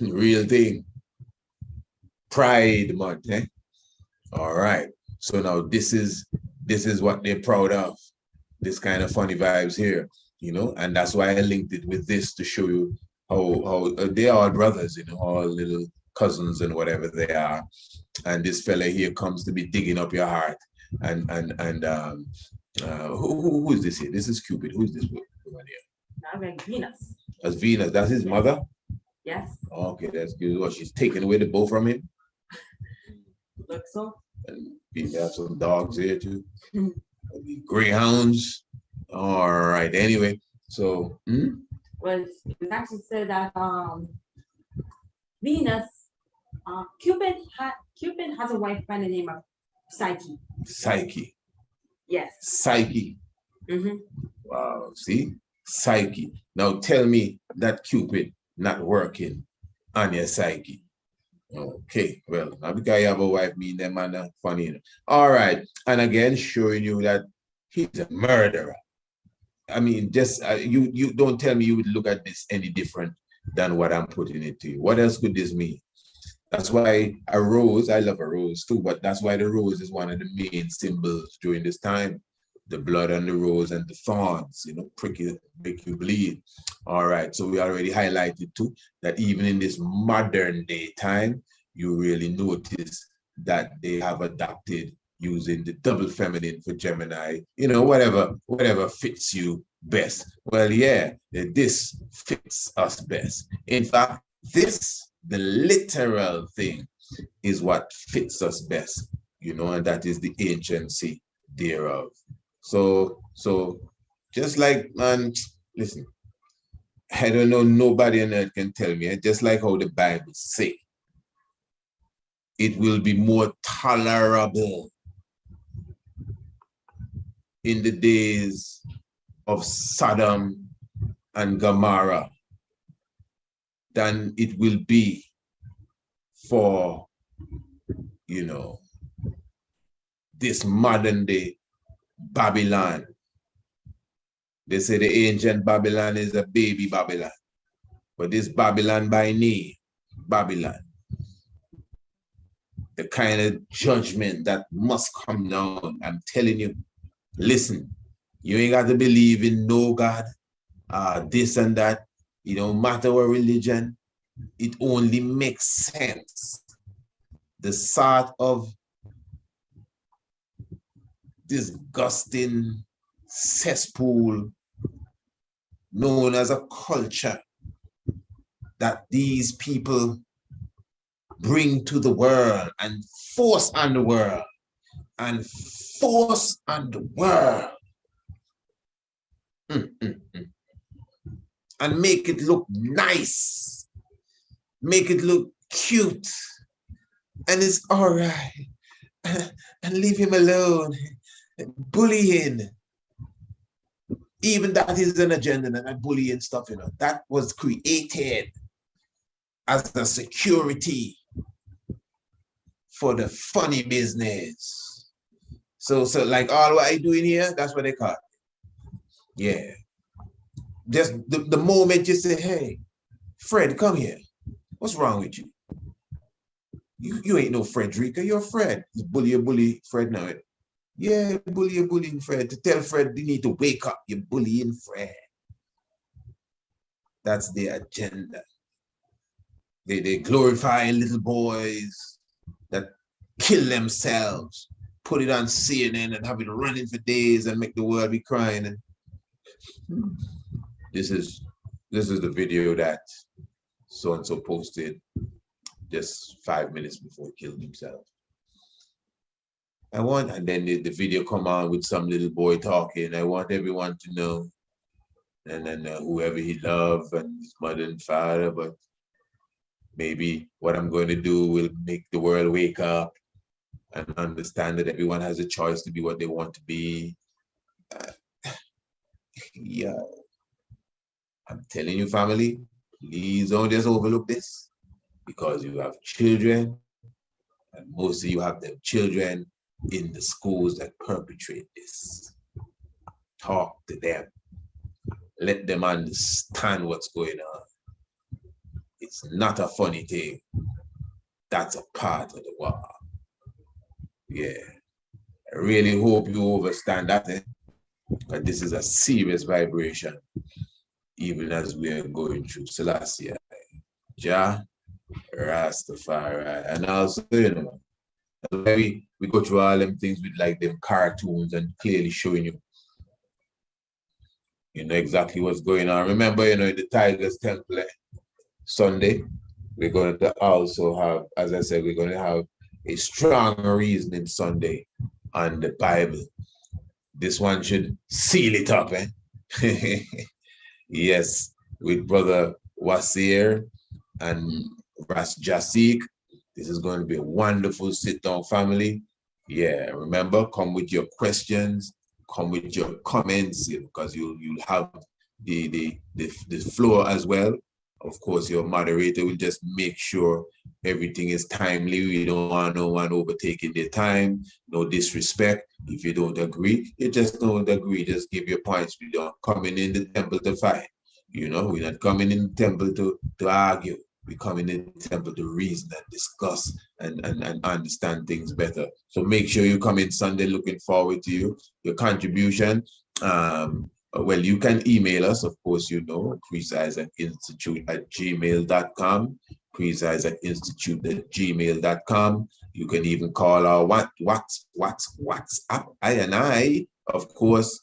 Real thing. Pride month, eh? All right. So now this is what they're proud of. This kind of funny vibes here, you know, and that's why I linked it with this to show you how they are all brothers, you know, all little cousins and whatever they are. And this fella here comes to be digging up your heart. And who is this here? This is Cupid. Who is this woman here? I'm like Venus. That's Venus. That's his mother? Yes. Okay, that's good. Well, she's taking away the bow from him. Looks so. And we have some dogs here too. greyhounds. All right. Anyway, so was it actually said that Venus, Cupid has a wife by the name of Psyche. Psyche. Yes. Psyche. Mm-hmm. Wow. See, Psyche. Now tell me that Cupid not working on your psyche. Okay, well, now because you have a wife, me and them man are funny. All right, and again, showing you that he's a murderer. I mean, just you don't tell me you would look at this any different than what I'm putting it to you. What else could this mean? That's why a rose, I love a rose too, but that's why the rose is one of the main symbols during this time. The blood on the rose and the thorns, you know, prick you, make you bleed. All right, so we already highlighted too that even in this modern day time, you really notice that they have adopted using the double feminine for Gemini, you know, whatever fits you best. Well, yeah, this fits us best. In fact, this, the literal thing, is what fits us best, you know, and that is the anciency thereof. So just like, man, listen, I don't know, nobody on earth can tell me, just like how the Bible say, it will be more tolerable in the days of Sodom and Gomorrah than it will be for, you know, this modern day Babylon. They say the ancient Babylon is a baby Babylon, but this Babylon by name, Babylon, the kind of judgment that must come down. I'm telling you, listen, you ain't got to believe in no God, this and that. It don't matter what religion, it only makes sense. The sort of disgusting cesspool known as a culture that these people bring to the world and force on the world and force on the world and make it look nice, make it look cute, and it's all right, and leave him alone. Bullying, even that is an agenda, and that bullying stuff, you know, that was created as a security for the funny business. So like all what I doing here, that's what they call it. Yeah. Just the moment you say, hey, Fred, come here. What's wrong with you? You ain't no Frederica, you're Fred. You bully Fred now. Yeah, bullying Fred. To tell Fred you need to wake up, you're bullying Fred. That's their agenda. They glorify little boys that kill themselves, put it on CNN and have it running for days and make the world be crying. And this is the video that so-and-so posted just 5 minutes before he killed himself. And then the video come on with some little boy talking. I want everyone to know, and then whoever he loved and his mother and father, but maybe what I'm going to do will make the world wake up and understand that everyone has a choice to be what they want to be. Yeah, I'm telling you, family, please don't just overlook this, because you have children, and most of you have them children in the schools that perpetrate this. Talk to them. Let them understand what's going on. It's not a funny thing. That's a part of the war. Yeah. I really hope you understand that, because this is a serious vibration, even as we are going through Selassie, Jah, Rastafari, and also, you know, we go through all them things with like them cartoons and clearly showing you know exactly what's going on. Remember, you know, the Tigers Temple Sunday, we're going to also have, as I said, we're going to have a strong reasoning Sunday on the Bible. This one should seal it up, eh? Yes, with Brother Wasir and Ras Jasik. This is going to be a wonderful sit-down family. Yeah, remember, come with your questions, come with your comments, because you'll have the floor as well. Of course, your moderator will just make sure everything is timely. We don't want no one overtaking their time, no disrespect. If you don't agree, you just don't agree. Just give your points. We don't coming in the temple to fight. We're not coming in the temple to argue. We're coming in the temple to reason and discuss and understand things better. So make sure you come in Sunday. Looking forward to your contribution. Well, you can email us, of course, precise@institute@gmail.com, precise@institute@gmail.com. You can even call our WhatsApp, of course,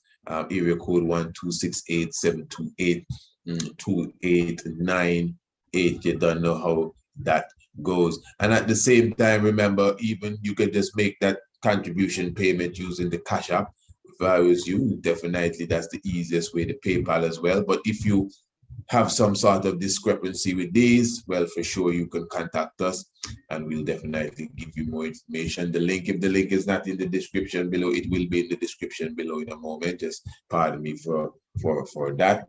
area code 12687282898. You don't know how that goes. And at the same time, remember, even you can just make that contribution payment using the CashApp. If I was you, definitely that's the easiest way to PayPal as well. But if you have some sort of discrepancy with these, well, for sure you can contact us and we'll definitely give you more information. If the link is not in the description below, it will be in the description below in a moment. Just pardon me for that.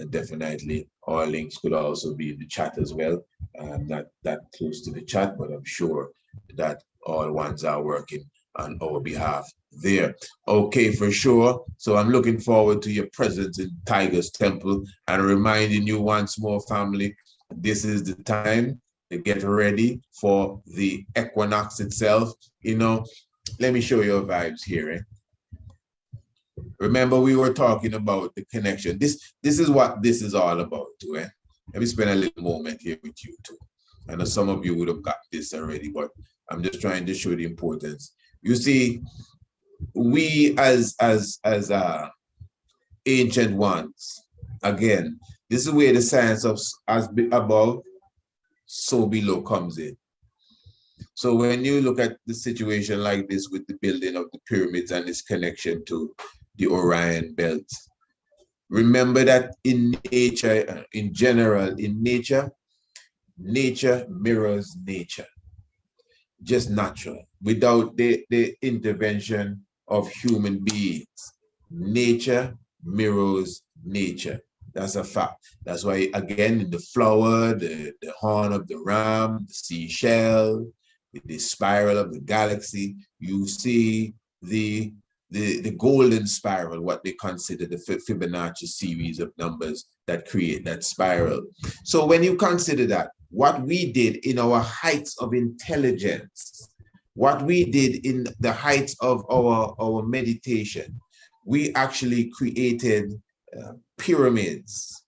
Definitely our links could also be in the chat as well. Not that close to the chat, but I'm sure that all ones are working on our behalf there. Okay, for sure. So I'm looking forward to your presence in Tiger's Temple and reminding you once more, family, this is the time to get ready for the equinox itself. Let me show you our vibes here. Remember, we were talking about the connection. This is what this is all about too. Let me spend a little moment here with you too. I know some of you would have got this already, but I'm just trying to show the importance. You see, we as ancient ones, again, this is where the science of as above, so below comes in. So when you look at the situation like this with the building of the pyramids and its connection to the Orion belt, remember that in nature, in general, in nature mirrors nature. Just natural, without the intervention of human beings. Nature mirrors nature. That's a fact. That's why, again, in the flower, the horn of the ram, the seashell, the spiral of the galaxy, you see the golden spiral, what they consider the Fibonacci series of numbers that create that spiral. So when you consider that, what we did in our heights of intelligence, what we did in the heights of our meditation, we actually created pyramids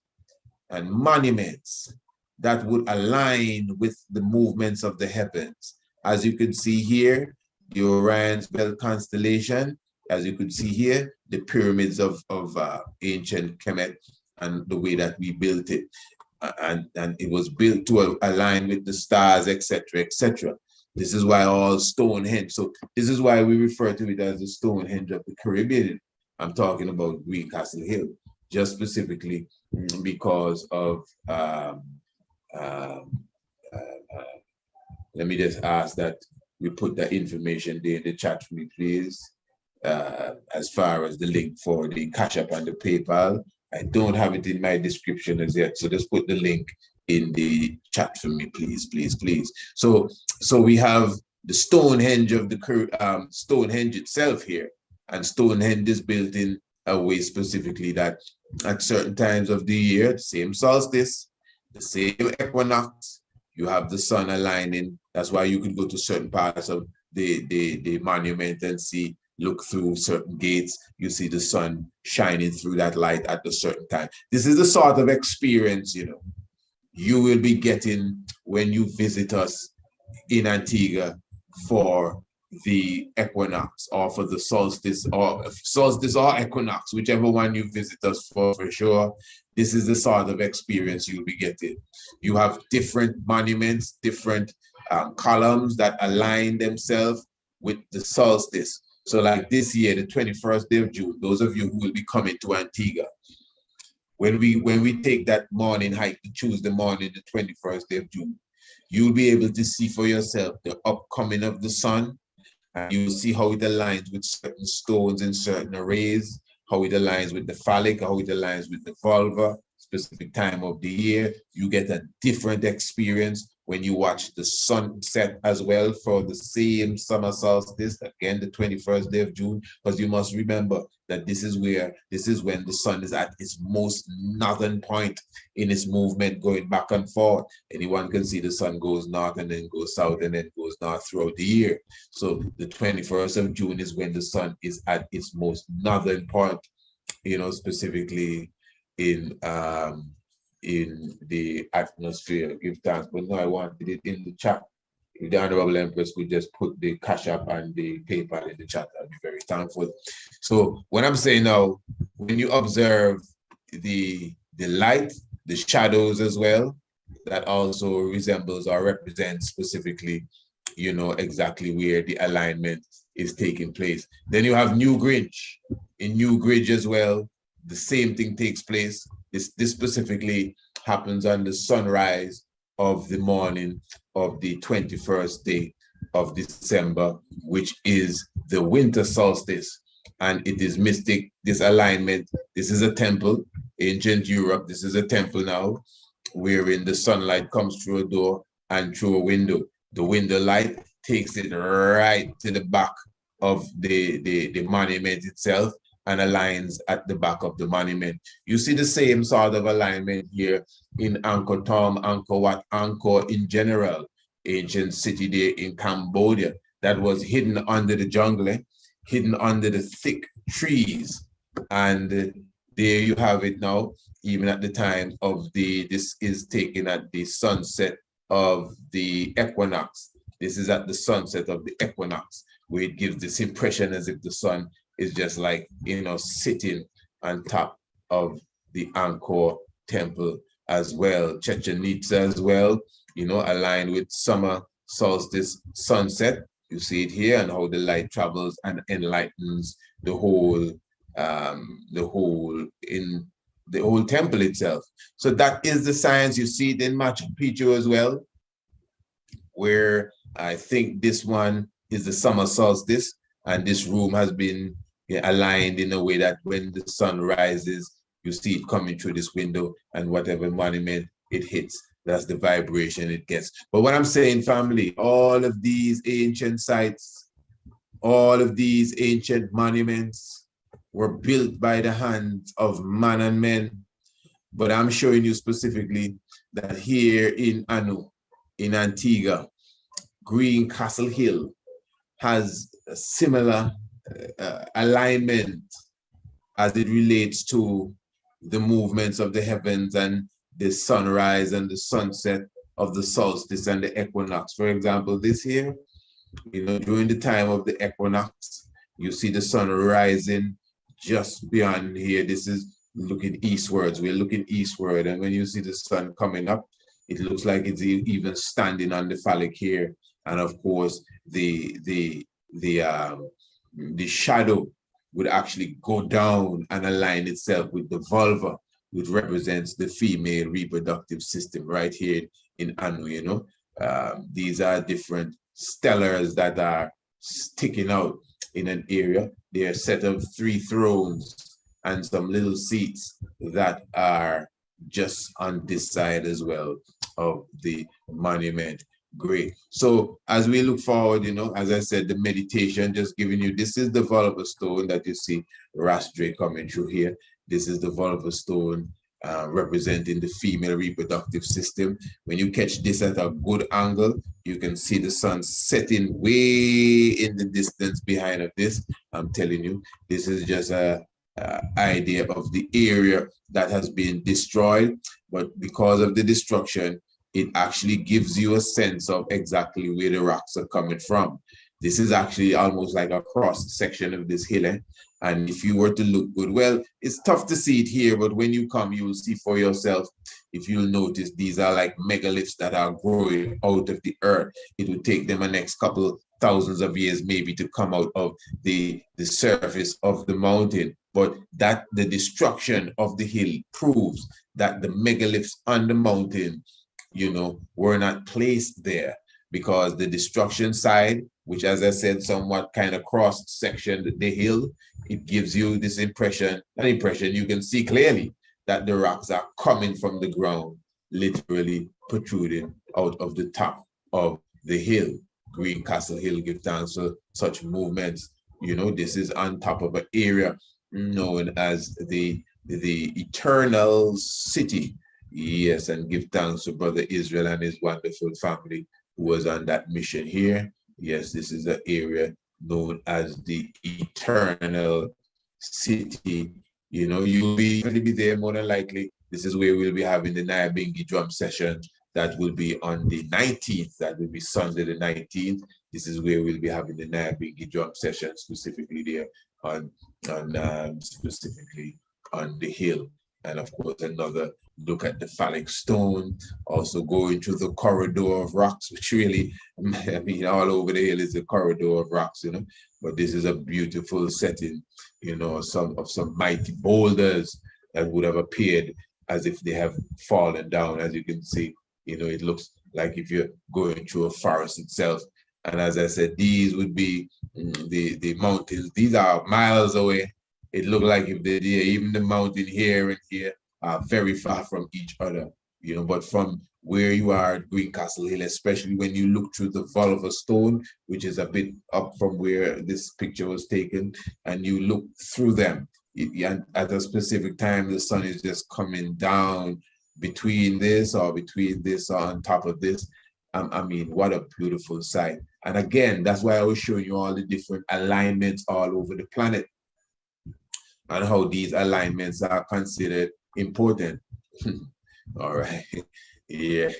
and monuments that would align with the movements of the heavens. As you can see here, the Orion's belt constellation, as you could see here, the pyramids of ancient Kemet and the way that we built it. And it was built to align with the stars, etc., etc. This is why all Stonehenge. So this is why we refer to it as the Stonehenge of the Caribbean. I'm talking about Greencastle Hill, just specifically because of. Let me just ask that we put that information there in the chat for me, please. As far as the link for the CashApp and the PayPal. I don't have it in my description as yet, so just put the link in the chat for me, please, please, please. So we have the Stonehenge of the Stonehenge itself here, and Stonehenge is built in a way specifically that at certain times of the year, the same solstice, the same equinox, you have the sun aligning. That's why you can go to certain parts of the monument and see. Look through certain gates, you see the sun shining through that light at a certain time. This is the sort of experience, you will be getting when you visit us in Antigua for the equinox or for the solstice or equinox, whichever one you visit us for sure. This is the sort of experience you'll be getting. You have different monuments, different columns that align themselves with the solstice. So like this year, the 21st day of June, those of you who will be coming to Antigua, when we take that morning hike to Tuesday morning, the 21st day of June, you'll be able to see for yourself the upcoming of the sun, and you'll see how it aligns with certain stones in certain arrays, how it aligns with the phallic, how it aligns with the vulva, specific time of the year. You get a different experience when you watch the sunset as well for the same summer solstice, again, the 21st day of June, because you must remember that this is when the sun is at its most northern point in its movement going back and forth. Anyone can see the sun goes north and then goes south and then goes north throughout the year. So the 21st of June is when the sun is at its most northern point, specifically in the atmosphere. Give thanks, but no, I wanted it in the chat. If the Honorable Empress could just put the CashApp and the PayPal in the chat, I'd be very thankful. So what I'm saying now, when you observe the light, the shadows as well, that also resembles or represents specifically, exactly where the alignment is taking place. Then you have New Grinch. In New Grinch as well, the same thing takes place. This specifically happens on the sunrise of the morning of the 21st day of December, which is the winter solstice. And it is mystic, this alignment. This is a temple, ancient Europe. This is a temple now, wherein the sunlight comes through a door and through a window. The window light takes it right to the back of the monument itself and aligns at the back of the monument. You see the same sort of alignment here in Angkor Thom, Angkor Wat, Angkor in general, ancient city there in Cambodia that was hidden under the jungle, hidden under the thick trees. And there you have it now, even at the time of this is taken at the sunset of the equinox. This is at the sunset of the equinox, where it gives this impression as if the sun is just like, sitting on top of the Angkor temple as well. Chichen Itza as well, aligned with summer solstice sunset. You see it here and how the light travels and enlightens the whole temple itself. So that is the science. You see it in Machu Picchu as well, where I think this one is the summer solstice, and this room has been aligned in a way that when the sun rises, you see it coming through this window, and whatever monument it hits, that's the vibration it gets. But what I'm saying, family, all of these ancient sites, all of these ancient monuments were built by the hands of man and men. But I'm showing you specifically that here in Anu, in Antigua, Green Castle Hill has a similar alignment as it relates to the movements of the heavens and the sunrise and the sunset of the solstice and the equinox. For example, this here, during the time of the equinox, you see the sun rising just beyond here. This is looking eastwards. We're looking eastward, and when you see the sun coming up, it looks like it's even standing on the phallic here. And of course, the shadow would actually go down and align itself with the vulva, which represents the female reproductive system right here in Anu. These are different stellars that are sticking out in an area. They are set of 3 thrones and some little seats that are just on this side as well of the monument. Great. So as we look forward, as I said, the meditation, just giving you, this is the vulva stone that you see Rastray coming through here. This is the vulva stone representing the female reproductive system. When you catch this at a good angle, you can see the sun setting way in the distance behind of this. I'm telling you, this is just a idea of the area that has been destroyed, but because of the destruction, it actually gives you a sense of exactly where the rocks are coming from. This is actually almost like a cross section of this hill. And if you were to look good, well, it's tough to see it here, but when you come, you will see for yourself, if you'll notice, these are like megaliths that are growing out of the earth. It would take them a next couple thousands of years maybe to come out of the surface of the mountain. But that the destruction of the hill proves that the megaliths on the mountain, you know, were not placed there, because the destruction side, which, as I said, somewhat kind of cross-sectioned the hill, it gives you this impression, an impression you can see clearly that the rocks are coming from the ground, literally protruding out of the top of the hill. Greencastle Hill, give thanks for such movements. You know, this is on top of an area known as the Eternal City. Yes, and give thanks to Brother Israel and his wonderful family who was on that mission here. Yes, this is an area known as the Eternal City. You know, you'll be there more than likely. This is where we'll be having the Nyabingi drum session. That will be on the 19th. That will be Sunday the 19th. This is where we'll be having the Nyabingi drum session, specifically there on specifically on the hill. And of course, another look at the phallic stone, also going through the corridor of rocks, which really, I mean, all over the hill is a corridor of rocks, you know. But this is a beautiful setting, you know, some mighty boulders that would have appeared as if they have fallen down. As you can see, you know, it looks like if you're going through a forest itself. And as I said, these would be the mountains. These are miles away. It looked like if they're there, even the mountain here and here are very far from each other, you know. But from where you are at Greencastle Hill, especially when you look through the vulva stone, which is a bit up from where this picture was taken, and you look through them, and at a specific time, the sun is just coming down between this or on top of this. I mean, what a beautiful sight. And again, that's why I was showing you all the different alignments all over the planet and how these alignments are considered important. All right. Yeah.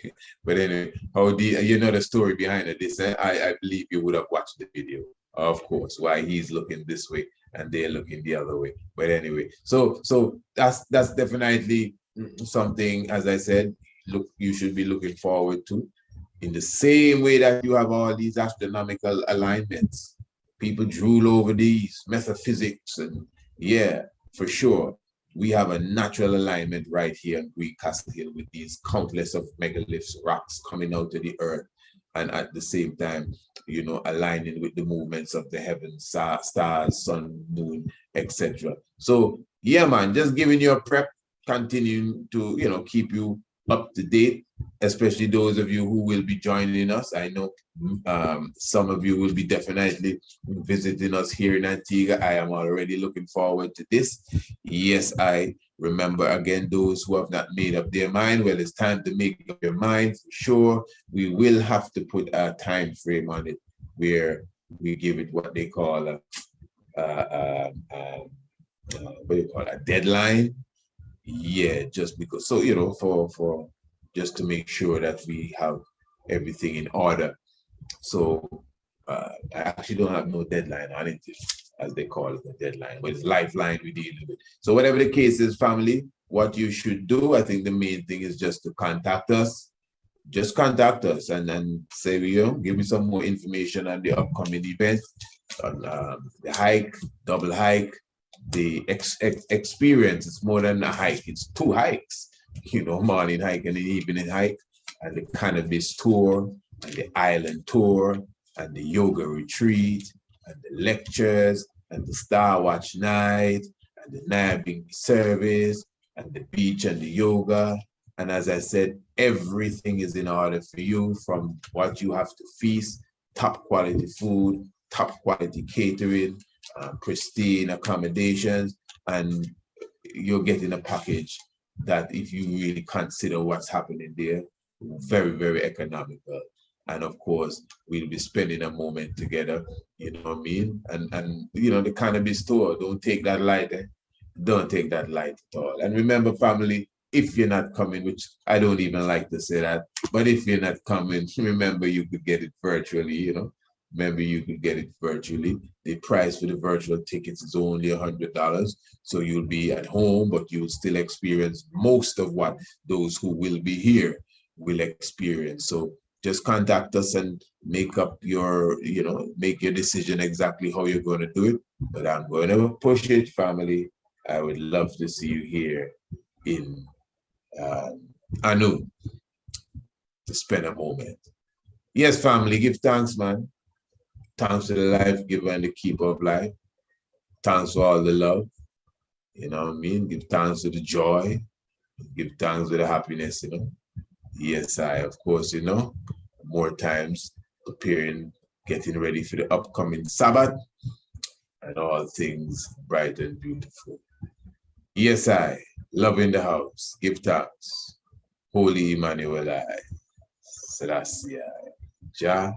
But anyway, you know the story behind it. This, I believe you would have watched the video, of course, why he's looking this way and they're looking the other way. But anyway, so that's definitely something, as I said, you should be looking forward to. In the same way that you have all these astronomical alignments, people drool over these metaphysics, and yeah, for sure, we have a natural alignment right here in Greencastle Hill with these countless of megaliths, rocks coming out of the earth, and at the same time, you know, aligning with the movements of the heavens, stars, sun, moon, etc. So yeah, man, just giving you a prep, continuing to, you know, keep you up to date, especially those of you who will be joining us. I know some of you will be definitely visiting us here in Antigua. I am already looking forward to this. Yes, I remember, again, those who have not made up their mind. Well, it's time to make up your mind for sure. We will have to put a time frame on it where we give it what they call a deadline. Yeah, just because, so, you know, for just to make sure that we have everything in order. So I actually don't have no deadline on it, as they call it, a deadline, but it's lifeline we're dealing with. So whatever the case is, family, what you should do, I think the main thing is just to contact us. Just contact us and say, you know, give me some more information on the upcoming event, on the hike, double hike, the experience. It's more than a hike, it's 2 hikes, you know, morning hike and an evening hike, and the cannabis tour, and the island tour, and the yoga retreat, and the lectures, and the Star Watch night, and the Nyabingi service, and the beach and the yoga. And as I said, everything is in order for you, from what you have to feast, top quality food, top quality catering, pristine accommodations, and you're getting a package that, if you really consider what's happening there, very, very economical. And of course, we'll be spending a moment together, you know what I mean? And you know, the cannabis tour, don't take that light, don't take that light at all. And remember, family, if you're not coming, which I don't even like to say that, but if you're not coming, remember you could get it virtually, you know, Remember, you could get it virtually. The price for the virtual tickets is only $100. So you'll be at home, but you'll still experience most of what those who will be here will experience. So just contact us and make up your, make your decision exactly how you're going to do it. But I'm going to push it, family. I would love to see you here in Anu to spend a moment. Yes, family, give thanks, man. Thanks to the life giver and the keeper of life. Thanks for all the love. You know what I mean? Give thanks to the joy. Give thanks to the happiness, Yes, of course, more times preparing, getting ready for the upcoming Sabbath and all things bright and beautiful. Yes, love in the house. Give thanks. Holy Emmanuel, Selassie, Jah.